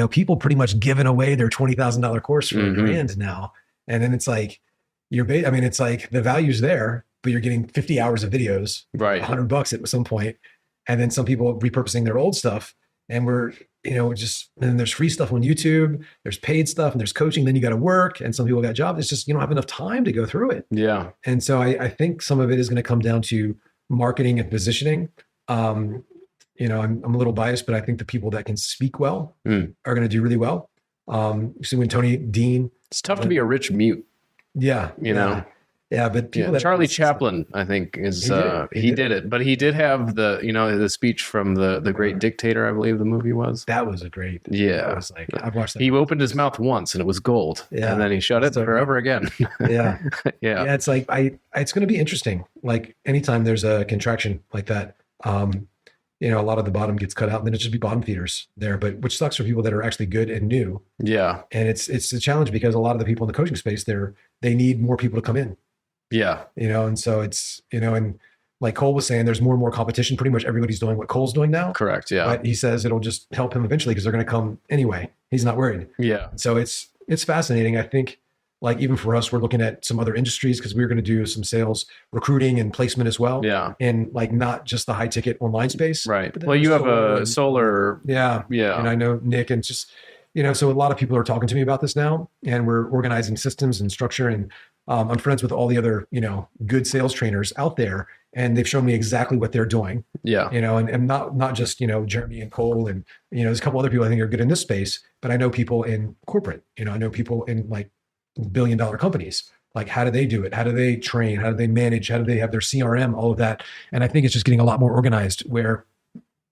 people pretty much giving away their $20,000 course for $1,000 now. And then it's like, it's like the value's there, but you're getting 50 hours of videos, right? $100 at some point. And then some people repurposing their old stuff, and then there's free stuff on YouTube, there's paid stuff, and there's coaching. Then you got to work, and some people got jobs. It's just, you don't have enough time to go through it. Yeah. And so I think some of it is going to come down to marketing and positioning. I'm a little biased, but I think the people that can speak well are going to do really well. So when Tony Dean, it's tough to be a rich mute. Yeah. Yeah, but Charlie Chaplin, I think, he did it. But he did have the speech from the great dictator, I believe the movie was. That was a great. Yeah, I was like, I've watched that. He opened his mouth once and it was gold, and then he shut it forever again. Yeah, yeah. It's like it's going to be interesting. Like anytime there's a contraction like that, a lot of the bottom gets cut out, and then it just be bottom feeders there. But which sucks for people that are actually good and new. Yeah, and it's a challenge because a lot of the people in the coaching space they need more people to come in. Yeah. And so it's, and like Cole was saying, there's more and more competition. Pretty much everybody's doing what Cole's doing now. Correct. Yeah. But he says it'll just help him eventually because they're going to come anyway. He's not worried. Yeah. So it's fascinating. I think like even for us, we're looking at some other industries because we're going to do some sales, recruiting and placement as well. Yeah. And like not just the high ticket online space. Right. Well, you have a solar. Yeah. Yeah. And I know Nick and just, so a lot of people are talking to me about this now, and we're organizing systems and structure, and I'm friends with all the other, good sales trainers out there, and they've shown me exactly what they're doing. Yeah. And not just, Jeremy and Cole and, there's a couple other people I think are good in this space, but I know people in corporate, I know people in like $1 billion companies. Like, how do they do it? How do they train? How do they manage? How do they have their CRM? All of that. And I think it's just getting a lot more organized where,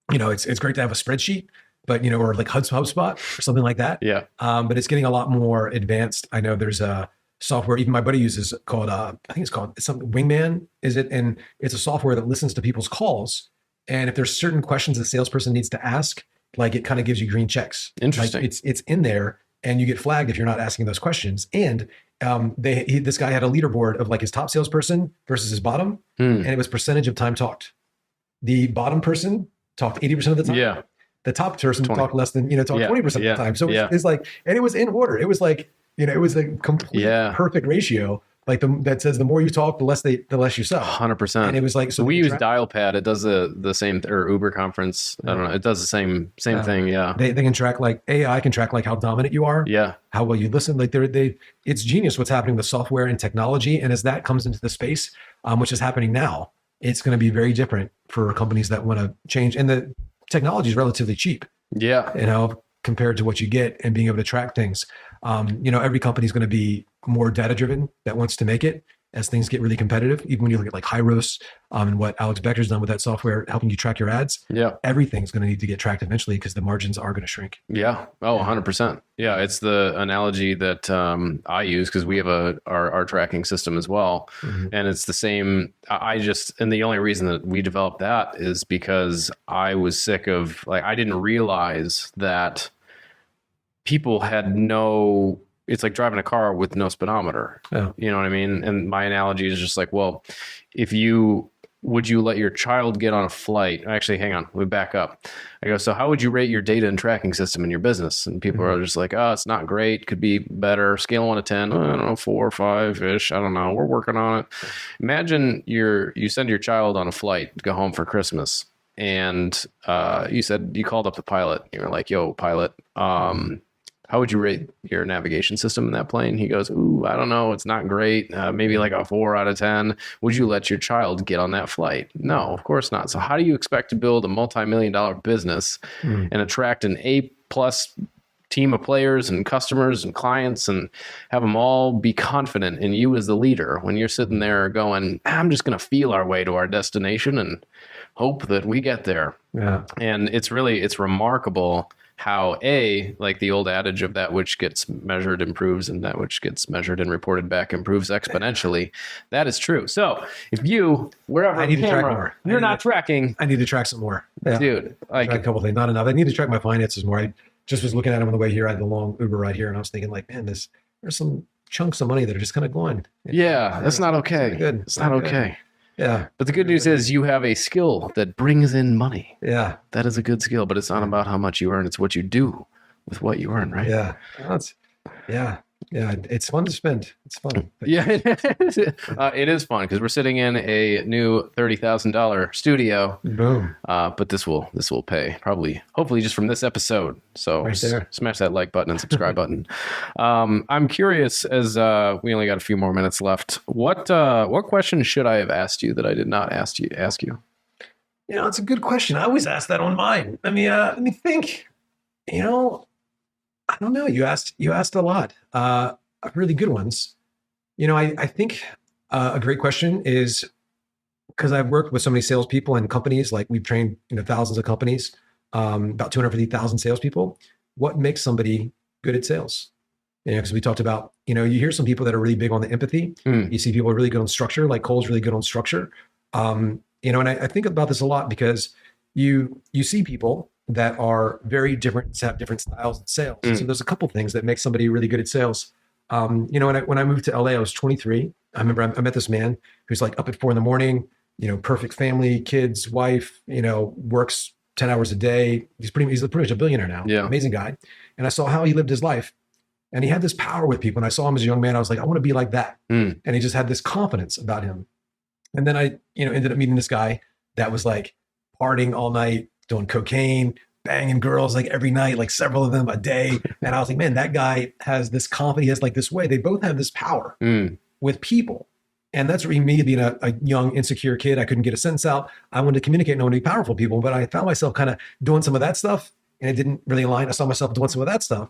it's great to have a spreadsheet, but, or like HubSpot or something like that. Yeah. But it's getting a lot more advanced. I know there's a software, even my buddy uses called, I think it's something Wingman, is it? And it's a software that listens to people's calls. And if there's certain questions a salesperson needs to ask, like it kind of gives you green checks. Interesting. Like it's in there, and you get flagged if you're not asking those questions. And this guy had a leaderboard of like his top salesperson versus his bottom, and it was percentage of time talked. The bottom person talked 80% of the time. Yeah. The top person talked less than, talked 20% of the time. So it's like, and it was in order. It was like, it was a complete perfect ratio. Like that says the more you talk, the less you sell. 100%. And it was like, so we use Dialpad. It does the same, or Uber Conference. I don't know. It does the same thing. Yeah. They can track, like AI can track like how dominant you are. Yeah. How well you listen. Like it's genius what's happening with software and technology. And as that comes into the space, which is happening now, it's going to be very different for companies that want to change. And the technology is relatively cheap. Yeah. Compared to what you get and being able to track things. Every company is going to be more data driven that wants to make it as things get really competitive. Even when you look at like Hyros and what Alex Becker's done with that software, helping you track your ads. Yeah. Everything's going to need to get tracked eventually because the margins are going to shrink. Yeah. Oh, 100%. Yeah. It's the analogy that I use because we have our tracking system as well. Mm-hmm. And it's the same. And the only reason that we developed that is because I was sick of, like, I didn't realize that people had it's like driving a car with no speedometer. Oh. You know what I mean? And my analogy is just like, well, would you let your child get on a flight? Actually, hang on, let me back up. I go, so how would you rate your data and tracking system in your business? And people are just like, oh, it's not great. Could be better. Scale 1 to 10. I don't know, 4 or 5-ish. I don't know. We're working on it. Imagine you send your child on a flight to go home for Christmas. And you called up the pilot. You were like, yo, pilot, how would you rate your navigation system in that plane? He goes, ooh, I don't know. It's not great. Maybe like a 4 out of 10. Would you let your child get on that flight? No, of course not. So how do you expect to build a multi-million-dollar business and attract an A+ team of players and customers and clients and have them all be confident in you as the leader when you're sitting there going, I'm just going to feel our way to our destination and hope that we get there. Yeah. And it's remarkable how like the old adage of that which gets measured improves and that which gets measured and reported back improves exponentially. That is true. So if wherever I need to track more. You're not tracking. I need to track some more. Yeah. Dude. Like a couple things, not enough. I need to track my finances more. I just was looking at them on the way here. I had the long Uber ride here and I was thinking like, man, there's some chunks of money that are just kind of going. Yeah. That's not okay. It's not good. It's not okay. Yeah. But the good news is you have a skill that brings in money. Yeah. That is a good skill, but it's not about how much you earn. It's what you do with what you earn, right? Yeah. Yeah. It's fun to spend. It's fun. Yeah, it is fun because we're sitting in a new $30,000 studio. Boom. But this will pay probably, hopefully, just from this episode. So right there. Smash that like button and subscribe button. I'm curious, as we only got a few more minutes left. What question should I have asked you that I did not ask you? It's a good question. I always ask that on mine. Let me think. I don't know. You asked a lot, really good ones. I think a great question is, because I've worked with so many salespeople and companies, like we've trained thousands of companies, about 250,000 salespeople. What makes somebody good at sales? Because we talked about, you hear some people that are really big on the empathy. You see people are really good on structure, like Cole's really good on structure. And I think about this a lot because you see people that are very different, have different styles in sales. So there's a couple things that make somebody really good at sales. When I moved to LA, I was 23. I remember I met this man who's like up at 4 a.m, perfect family, kids, wife, works 10 hours a day. He's pretty much a billionaire now. Yeah. Amazing guy. And I saw how he lived his life. And he had this power with people. And I saw him as a young man. I was like, I want to be like that. And he just had this confidence about him. And then I, ended up meeting this guy that was like partying all night, doing cocaine, banging girls like every night, like several of them a day. And I was like, man, that guy has this confidence. He has like this way. They both have this power with people. And that's really me being a young, insecure kid. I couldn't get a sentence out. I wanted to communicate and I wanted to be powerful people, but I found myself kind of doing some of that stuff and it didn't really align. I saw myself doing some of that stuff.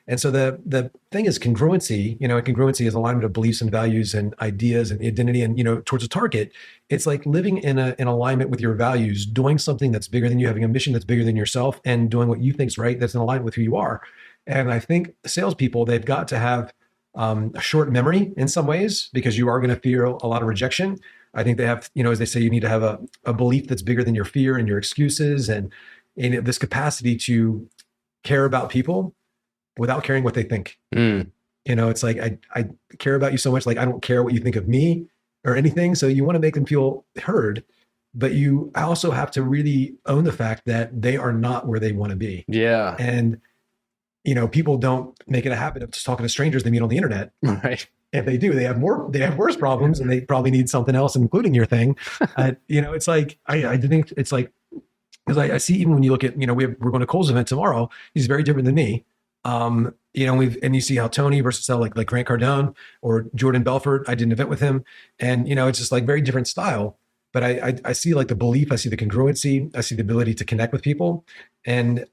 And so the thing is congruency, congruency is alignment of beliefs and values and ideas and identity and, towards a target. It's like living in alignment with your values, doing something that's bigger than you, having a mission that's bigger than yourself and doing what you think is right, that's in alignment with who you are. And I think salespeople, they've got to have a short memory in some ways because you are going to fear a lot of rejection. I think they have, as they say, you need to have a belief that's bigger than your fear and your excuses and this capacity to care about people without caring what they think. It's like, I care about you so much. Like, I don't care what you think of me or anything. So you want to make them feel heard, but you also have to really own the fact that they are not where they want to be. Yeah. And, people don't make it a habit of just talking to strangers they meet on the internet. Right. If they do, they have worse problems and they probably need something else, including your thing. It's like, I think it's like, because I see even when you look at, we're going to Cole's event tomorrow, he's very different than me. And you see how Tony versus how like Grant Cardone or Jordan Belfort, I did an event with him and, it's just like very different style, but I see like the belief, I see the congruency, I see the ability to connect with people. And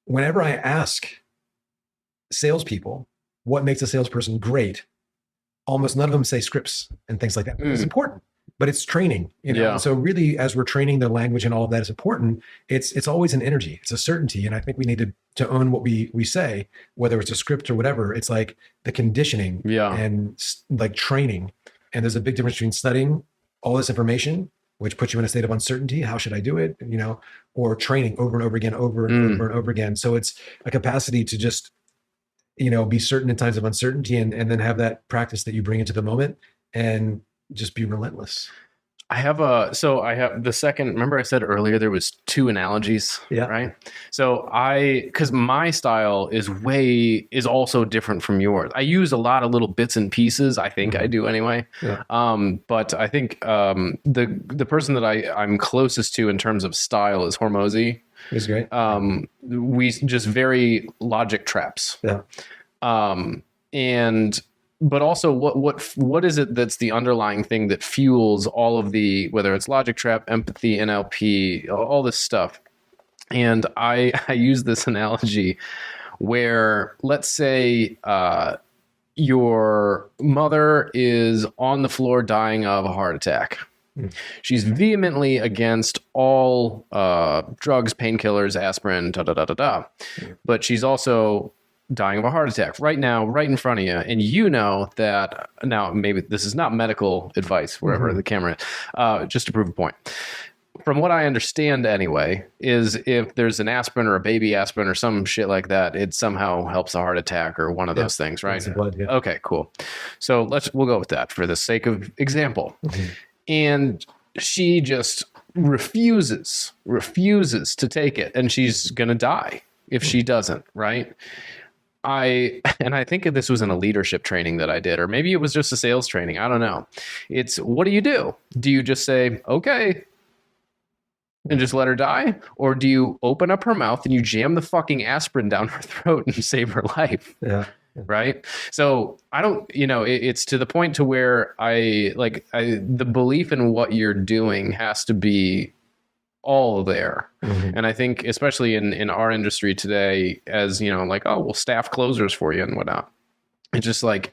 whenever I ask salespeople, what makes a salesperson great? Almost none of them say scripts and things like that. It's important, but it's training, Yeah. And so really, as we're training their language and all of that is important, it's always an energy. It's a certainty. And I think we need to own what we say, whether it's a script or whatever. It's like the conditioning and like training. And there's a big difference between studying all this information, which puts you in a state of uncertainty. How should I do it? Or training over and over again, over and over again. So it's a capacity to just, be certain in times of uncertainty and then have that practice that you bring into the moment and just be relentless. I have the second, remember I said earlier, there was 2 analogies, right? So because my style is also different from yours. I use a lot of little bits and pieces. I think I do anyway. Yeah. But I think the person that I'm closest to in terms of style is Hormozy. He's great. We just very logic traps. Yeah. But also what is it that's the underlying thing that fuels all of the, whether it's logic trap, empathy, NLP, all this stuff. And I use this analogy where, let's say, your mother is on the floor dying of a heart attack. She's vehemently against all drugs, painkillers, aspirin, but she's also dying of a heart attack right now, right in front of you. And that now, maybe this is not medical advice, wherever the camera is, just to prove a point. From what I understand anyway, is if there's an aspirin or a baby aspirin or some shit like that, it somehow helps a heart attack or one of those things, right? Blood, Okay, cool. So we'll go with that for the sake of example. And she just refuses to take it, and she's going to die if she doesn't, right? I think this was in a leadership training that I did, or maybe it was just a sales training. I don't know. It's, what do? Do you just say, okay, and just let her die? Or do you open up her mouth and you jam the fucking aspirin down her throat and save her life? Yeah. Right. So I don't, it's to the point to where the belief in what you're doing has to be all there. Mm-hmm. And I think especially in our industry today, as like, oh, we'll staff closers for you and whatnot. It's just like,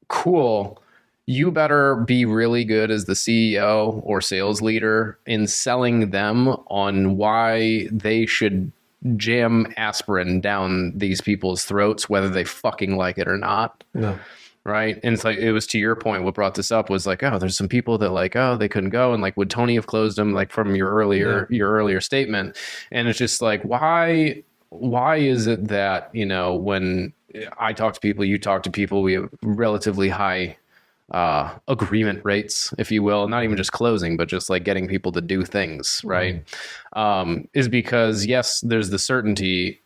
cool. You better be really good as the CEO or sales leader in selling them on why they should jam aspirin down these people's throats, whether they fucking like it or not. No. Right. And it's like, it was to your point, what brought this up was like, oh, there's some people that like, oh, they couldn't go. And like, would Tony have closed them, like from your earlier statement? And it's just like, why is it that, when I talk to people, you talk to people, we have relatively high agreement rates, if you will, not even just closing, but just like getting people to do things, right? Is because, yes, there's the certainty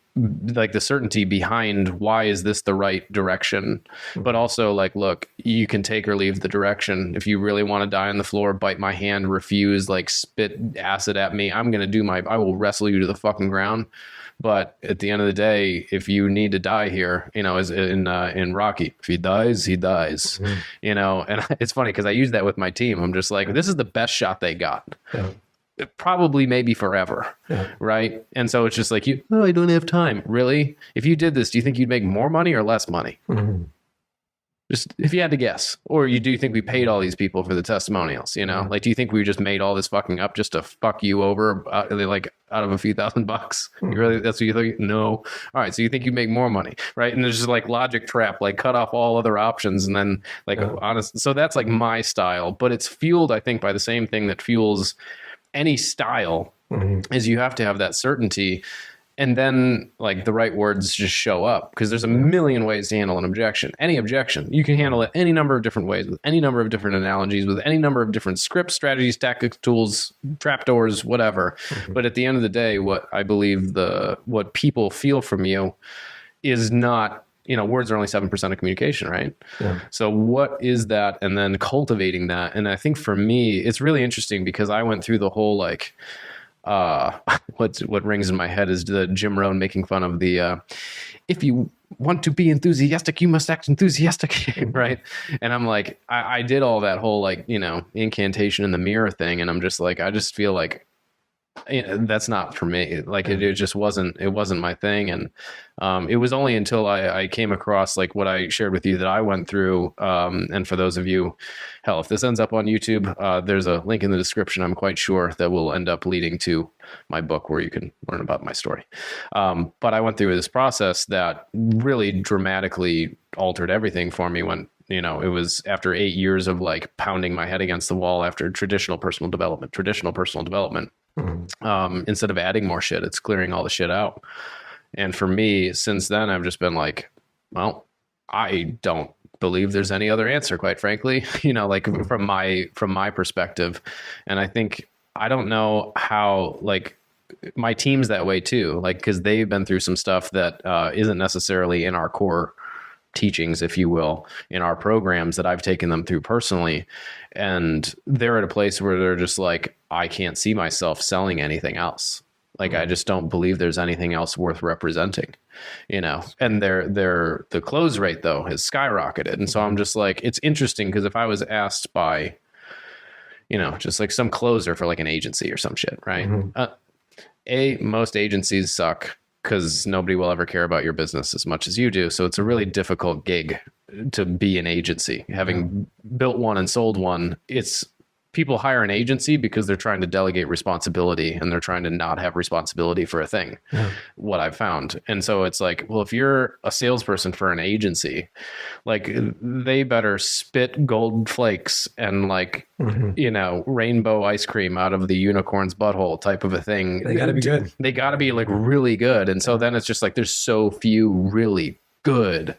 behind why is this the right direction, but also like, look, you can take or leave the direction. If you really want to die on the floor, bite my hand, refuse, like spit acid at me, I will wrestle you to the fucking ground. But at the end of the day, if you need to die here, as in Rocky, if he dies, he dies, and it's funny because I use that with my team. I'm just like, this is the best shot they got. Yeah. Probably maybe forever. Yeah. Right. And so it's just like, I don't have time. Really? If you did this, do you think you'd make more money or less money? Mm-hmm. Just if you had to guess. Or do you think we paid all these people for the testimonials? Like, do you think we just made all this fucking up just to fuck you over, like out of a few $1,000? Mm-hmm. Really? That's what you think? No. All right. So you think you make more money, right? And there's just like logic trap, like cut off all other options. And then like, honest. So that's like my style, but it's fueled, I think, by the same thing that fuels any style, is you have to have that certainty. And then like the right words just show up, because there's a million ways to handle an objection. Any objection, you can handle it any number of different ways, with any number of different analogies, with any number of different scripts, strategies, tactics, tools, trapdoors, whatever. But at the end of the day, what I believe what people feel from you is not, words are only 7% of communication, right? Yeah. So what is that? And then cultivating that. And I think for me, it's really interesting because I went through the whole, like, what rings in my head is the Jim Rohn making fun of the, if you want to be enthusiastic, you must act enthusiastic, right? And I'm like, I did all that whole, like, incantation in the mirror thing. And I'm just like, I just feel like, that's not for me. Like it just wasn't my thing. And it was only until I came across like what I shared with you that I went through. And for those of you, hell, if this ends up on YouTube, there's a link in the description, I'm quite sure, that will end up leading to my book where you can learn about my story. But I went through this process that really dramatically altered everything for me when, it was after 8 years of like pounding my head against the wall after traditional personal development. Instead of adding more shit, it's clearing all the shit out. And for me, since then, I've just been like, well, I don't believe there's any other answer, quite frankly, like from my perspective. And I think, I don't know how, like, my team's that way too, like, because they've been through some stuff that isn't necessarily in our core teachings, if you will, in our programs that I've taken them through personally. And they're at a place where they're just like, I can't see myself selling anything else. Like, I just don't believe there's anything else worth representing, and the close rate though has skyrocketed. And so I'm just like, it's interesting because if I was asked by, just like some closer for like an agency or some shit, right? Most agencies suck, because nobody will ever care about your business as much as you do. So it's a really difficult gig to be an agency. Having built one and sold one, it's people hire an agency because they're trying to delegate responsibility and they're trying to not have responsibility for a thing, what I've found. And so it's like, well, if you're a salesperson for an agency, like they better spit gold flakes and like, rainbow ice cream out of the unicorn's butthole type of a thing. They gotta be good. They gotta be like really good. And so then it's just like, there's so few really good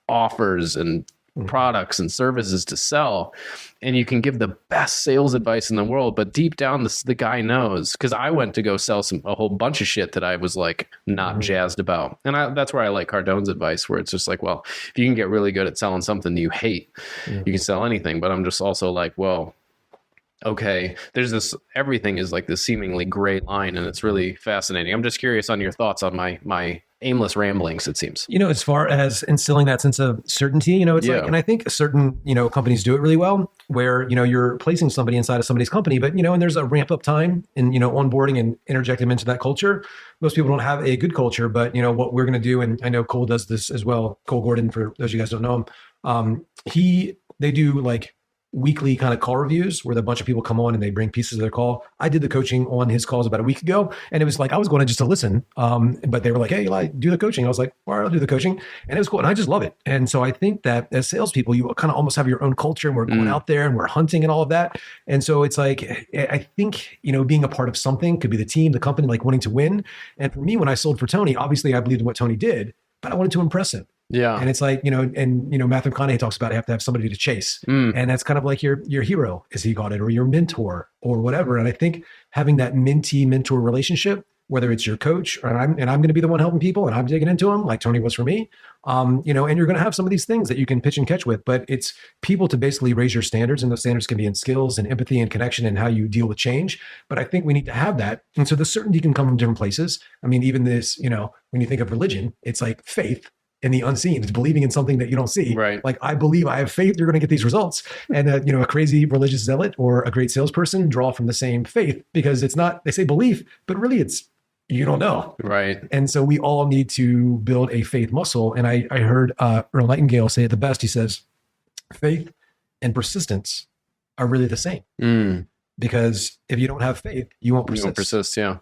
offers and products and services to sell, and you can give the best sales advice in the world, but deep down the guy knows, because I went to go sell a whole bunch of shit that I was like not jazzed about, and that's where I like Cardone's advice, where it's just like, well, if you can get really good at selling something you hate, you can sell anything. But I'm just also like, well, okay, there's this, everything is like this seemingly gray line, and it's really fascinating. I'm just curious on your thoughts on my aimless ramblings, it seems. As far as instilling that sense of certainty, it's like, and I think certain, companies do it really well, where, you're placing somebody inside of somebody's company, but, and there's a ramp up time in, onboarding and interject them into that culture. Most people don't have a good culture, but, what we're going to do, and I know Cole does this as well, Cole Gordon, for those of you guys who don't know him, they do like weekly kind of call reviews where a bunch of people come on and they bring pieces of their call. I did the coaching on his calls about a week ago, and it was like, I was going to just to listen. But they were like, hey, Eli, do the coaching. I was like, all right, I'll do the coaching. And it was cool. And I just love it. And so I think that as salespeople, you kind of almost have your own culture, and we're going out there and we're hunting and all of that. And so it's like, I think, being a part of something could be the team, the company, like wanting to win. And for me, when I sold for Tony, obviously I believed in what Tony did, but I wanted to impress him. Yeah. And it's like, Matthew McConaughey talks about, you have to have somebody to chase. And that's kind of like your hero, as he called it, or your mentor or whatever. And I think having that mentee mentor relationship, whether it's your coach or I'm going to be the one helping people and I'm digging into them like Tony was for me, and you're going to have some of these things that you can pitch and catch with, but it's people to basically raise your standards. And those standards can be in skills and empathy and connection and how you deal with change. But I think we need to have that. And so the certainty can come from different places. I mean, even this, when you think of religion, it's like faith in the unseen. It's believing in something that you don't see. Right. Like, I believe, I have faith, you're going to get these results. And, a crazy religious zealot or a great salesperson draw from the same faith, because it's not, they say belief, but really it's, you don't know. Right. And so we all need to build a faith muscle. And I heard Earl Nightingale say it the best. He says, faith and persistence are really the same. Because if you don't have faith, you won't persist. You won't persist, yeah.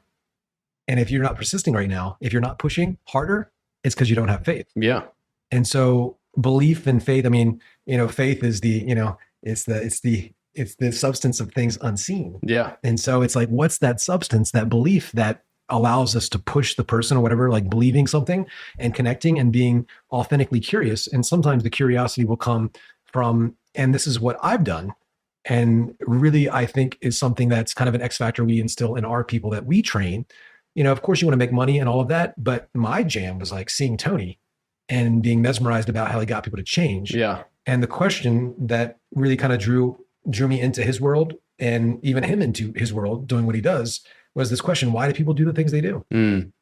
And if you're not persisting right now, if you're not pushing harder, it's because you don't have faith. Yeah. And so belief and faith, I mean, faith is it's the substance of things unseen. Yeah. And so it's like, what's that substance, that belief that allows us to push the person or whatever, like believing something and connecting and being authentically curious. And sometimes the curiosity will come from, and this is what I've done, and really I think is something that's kind of an X factor we instill in our people that we train. Of course you want to make money and all of that, but my jam was like seeing Tony and being mesmerized about how he got people to change. Yeah. And the question that really kind of drew me into his world, and even him into his world doing what he does, was this question: why do people do the things they do?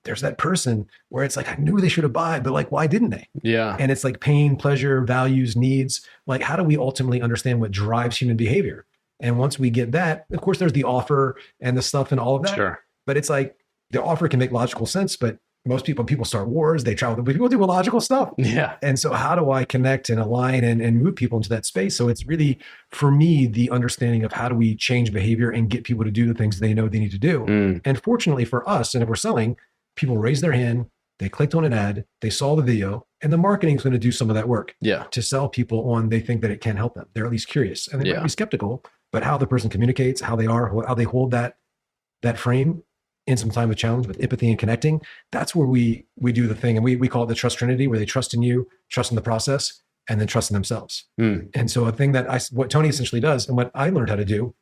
There's that person where it's like, I knew they should have bought, but like, why didn't they? Yeah. And it's like pain, pleasure, values, needs. Like, how do we ultimately understand what drives human behavior? And once we get that, of course, there's the offer and the stuff and all of that. Sure. But it's like, the offer can make logical sense, but most people, when people start wars, they travel, people do illogical stuff. Yeah. And so how do I connect and align and move people into that space? So it's really, for me, the understanding of how do we change behavior and get people to do the things they know they need to do. And fortunately for us, and if we're selling, people raise their hand, they clicked on an ad, they saw the video, and the marketing is going to do some of that work to sell people on, they think that it can help them. They're at least curious, and they might be skeptical, but how the person communicates, how they are, how they hold that frame in some time of challenge with empathy and connecting, that's where we do the thing. And we call it the trust trinity, where they trust in you, trust in the process, and then trust in themselves. And so a thing that what Tony essentially does, and what I learned how to do,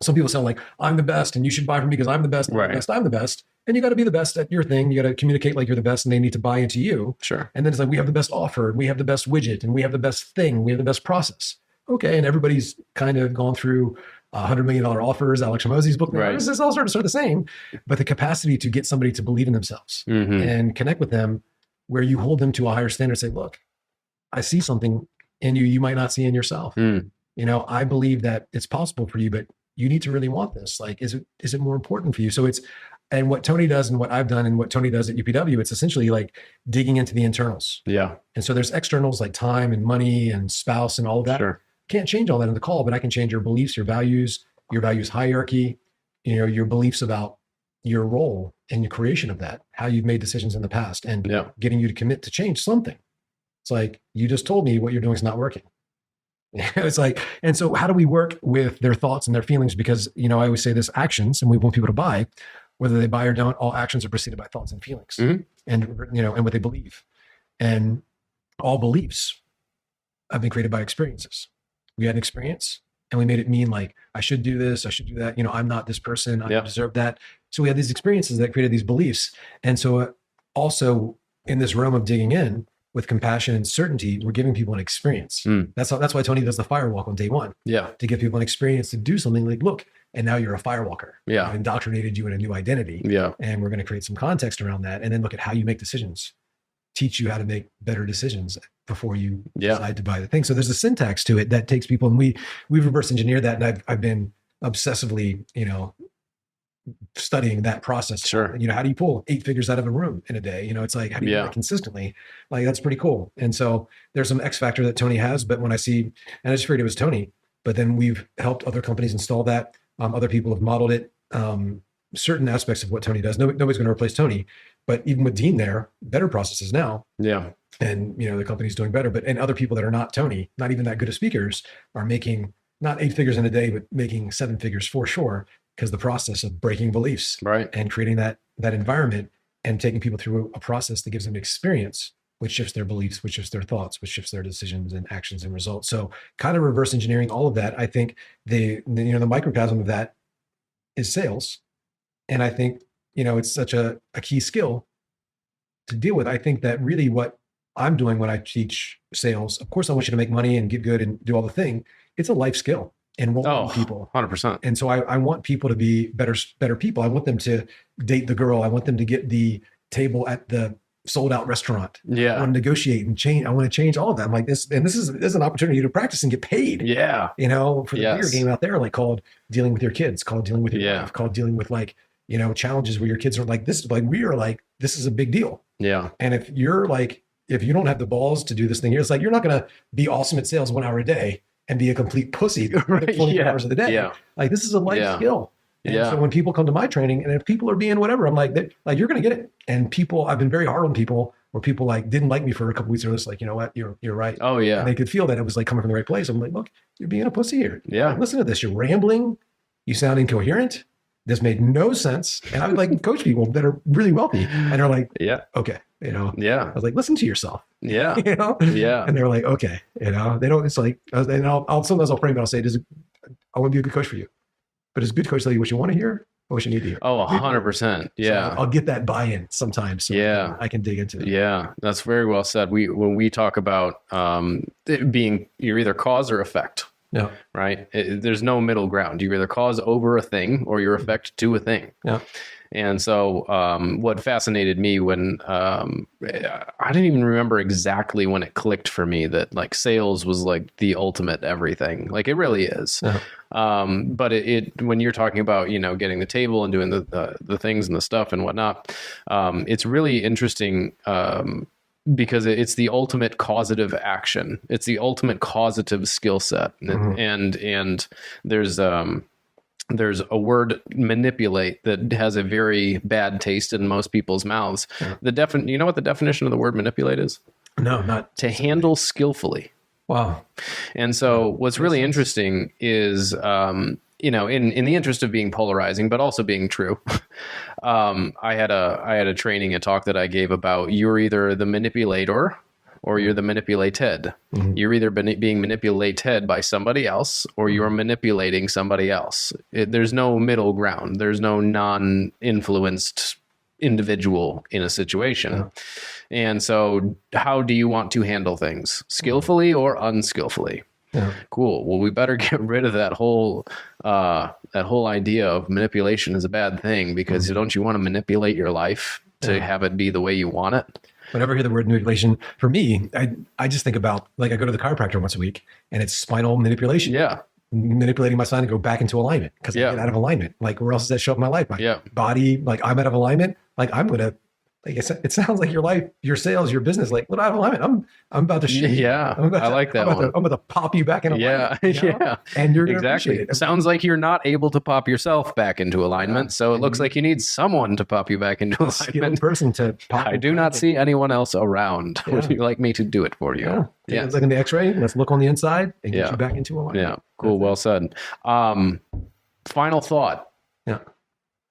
some people sound like, I'm the best and you should buy from me because I'm the best, I'm the best, I'm the best. And you got to be the best at your thing. You got to communicate like you're the best, and they need to buy into you. Sure. And then it's like, we have the best offer, and we have the best widget, and we have the best thing, we have the best process. Okay. And everybody's kind of gone through $100 million offers, Alex Hormozi's book. It's all sort of the same, but the capacity to get somebody to believe in themselves and connect with them, where you hold them to a higher standard, say, look, I see something in you you might not see in yourself. I believe that it's possible for you, but you need to really want this. Like, is it more important for you? So and what Tony does and what I've done and what Tony does at UPW, it's essentially like digging into the internals. Yeah. And so there's externals like time and money and spouse and all of that. Sure. Can't change all that in the call, but I can change your beliefs, your values hierarchy, your beliefs about your role in the creation of that, how you've made decisions in the past, and getting you to commit to change something. It's like, you just told me what you're doing is not working. It's like, and so how do we work with their thoughts and their feelings? Because, I always say this: actions, and we want people to buy, whether they buy or don't, all actions are preceded by thoughts and feelings, and what they believe, and all beliefs have been created by experiences. We had an experience and we made it mean like, I should do this, I should do that. I'm not this person, I don't deserve that. So we had these experiences that created these beliefs. And so also in this realm of digging in with compassion and certainty, we're giving people an experience. That's why Tony does the firewalk on day one. Yeah. To give people an experience to do something like, look, and now you're a firewalker. Yeah. I've indoctrinated you in a new identity. Yeah. And we're going to create some context around that. And then look at how you make decisions, teach you how to make better decisions before you decide to buy the thing. So there's a syntax to it that takes people, and we've reverse engineered that. And I've been obsessively, studying that process. Sure. How do you pull 8 figures out of a room in a day? It's like, how do you do that consistently? Like, that's pretty cool. And so there's some X factor that Tony has, but when I see, and I just figured it was Tony, but then we've helped other companies install that. Other people have modeled it. Certain aspects of what Tony does. Nobody's going to replace Tony, but even with Dean there, better processes now. Yeah. And, the company's doing better, and other people that are not Tony, not even that good of speakers, are making not 8 figures in a day, but making 7 figures for sure. Because the process of breaking beliefs, right, and creating that environment and taking people through a process that gives them experience, which shifts their beliefs, which shifts their thoughts, which shifts their decisions and actions and results. So kind of reverse engineering all of that. I think the microcosm of that is sales. And I think, it's such a key skill to deal with. I think that really what I'm doing when I teach sales, of course, I want you to make money and get good and do all the thing. It's a life skill. Enroll people 100%. And so I want people to be better people. I want them to date the girl. I want them to get the table at the sold out restaurant. Yeah. I want to negotiate and change. I want to change all of that. I'm like this, and this is an opportunity to practice and get paid. Yeah. For the bigger game out there, like called dealing with your kids, called dealing with your wife, called dealing with challenges where your kids are like this, like we are like, this is a big deal. Yeah. And if you don't have the balls to do this thing here, it's like, you're not going to be awesome at sales 1 hour a day and be a complete pussy 24 hours of the day. Yeah. Like, this is a life skill. And so when people come to my training, and if people are being whatever, I'm like, you're going to get it. And I've been very hard on people where people didn't like me for a couple of weeks. They're just like, you know what, you're right. Oh yeah. And they could feel that it was coming from the right place. I'm like, look, you're being a pussy here. Yeah. Listen to this. You're rambling. You sound incoherent. This made no sense. And I would coach people that are really wealthy, and they're like, okay. I was like, listen to yourself. Yeah. And they're like, okay. They don't, it's like, and sometimes I'll frame it. I'll say, I want to be a good coach for you, but does a good coach tell you what you want to hear or what you need to hear? Oh, 100%. Yeah. So I'll get that buy-in sometimes. So I can dig into it. Yeah. That's very well said. When we talk about it being, you're either cause or effect. Yeah. Right. There's no middle ground. You're either cause over a thing or you're effect to a thing. Yeah. And so what fascinated me when I didn't even remember exactly when it clicked for me that sales was the ultimate everything. It really is. Uh-huh. But when you're talking about, getting the table and doing the things and the stuff and whatnot, it's really interesting because it's the ultimate causative action. It's the ultimate causative skill set. Mm-hmm. And there's a word, manipulate, that has a very bad taste in most people's mouths. Yeah. You know what the definition of the word manipulate is? No, not to handle skillfully. Wow. And so what's really interesting is, in the interest of being polarizing, but also being true, I had a training, a talk that I gave about you're either the manipulator or you're the manipulated. Mm-hmm. You're either being manipulated by somebody else or you're manipulating somebody else. There's no middle ground. There's no non-influenced individual in a situation. Yeah. And so how do you want to handle things? Skillfully or unskillfully? Yeah. Cool. Well, we better get rid of that whole idea of manipulation is a bad thing, because don't you want to manipulate your life to have it be the way you want it? Whenever I hear the word manipulation, for me, I just think about, I go to the chiropractor once a week, and it's spinal manipulation. Yeah. Manipulating my spine to go back into alignment, because I get out of alignment. Where else does that show up in my life? My body, I'm out of alignment. I'm going to, it sounds like your life, your sales, your business, what out of alignment. I'm about to shoot. Yeah. I like that one. I'm about to pop you back in alignment. Yeah. And you're going to appreciate it. Sounds like you're not able to pop yourself back into alignment. So it looks like you need someone to pop you back into alignment. Person to pop. I do not see anyone else around. Yeah. Would you like me to do it for you? Yeah. Let's look in the x-ray. Let's look on the inside and get you back into alignment. Yeah. Cool. Well said. Final thought. Yeah.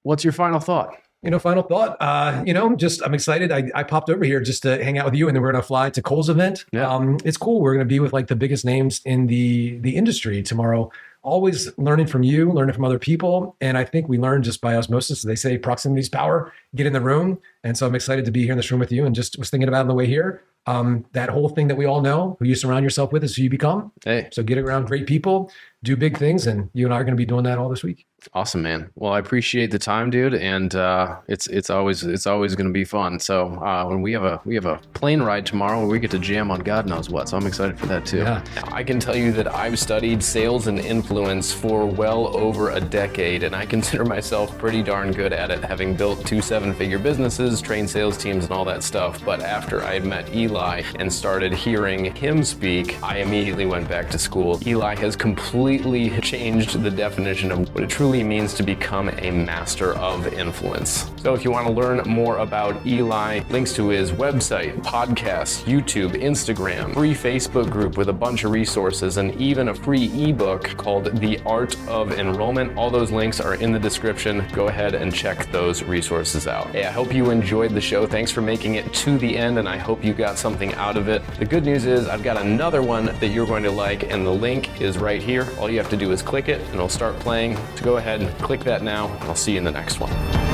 What's your final thought? Final thought, I'm excited. I popped over here just to hang out with you, and then we're going to fly to Cole's event. Yeah. It's cool. We're going to be with like the biggest names in the industry tomorrow. Always learning from you, learning from other people. And I think we learn just by osmosis. They say proximity is power. Get in the room. And so I'm excited to be here in this room with you, and just was thinking about on the way here. That whole thing that we all know, who you surround yourself with is who you become. Hey. So get around great people, do big things, and you and I are going to be doing that all this week. Awesome, man. Well, I appreciate the time, dude, and it's always going to be fun. So when we have a plane ride tomorrow where we get to jam on God knows what, so I'm excited for that too. Yeah. I can tell you that I've studied sales and influence for well over a decade, and I consider myself pretty darn good at it, having built 2 7-figure businesses, trained sales teams, and all that stuff. But after I had met Eli and started hearing him speak, I immediately went back to school. Eli has completely changed the definition of what it truly means to become a master of influence. So if you want to learn more about Eli, links to his website, podcast, YouTube, Instagram, free Facebook group with a bunch of resources, and even a free ebook called The Art of Enrollment, all those links are in the description. Go ahead and check those resources out. Hey, I hope you enjoyed the show. Thanks for making it to the end, and I hope you got something out of it. The good news is I've got another one that you're going to like, and the link is right here. All you have to do is click it, and it'll start playing. So go ahead and click that now, and I'll see you in the next one.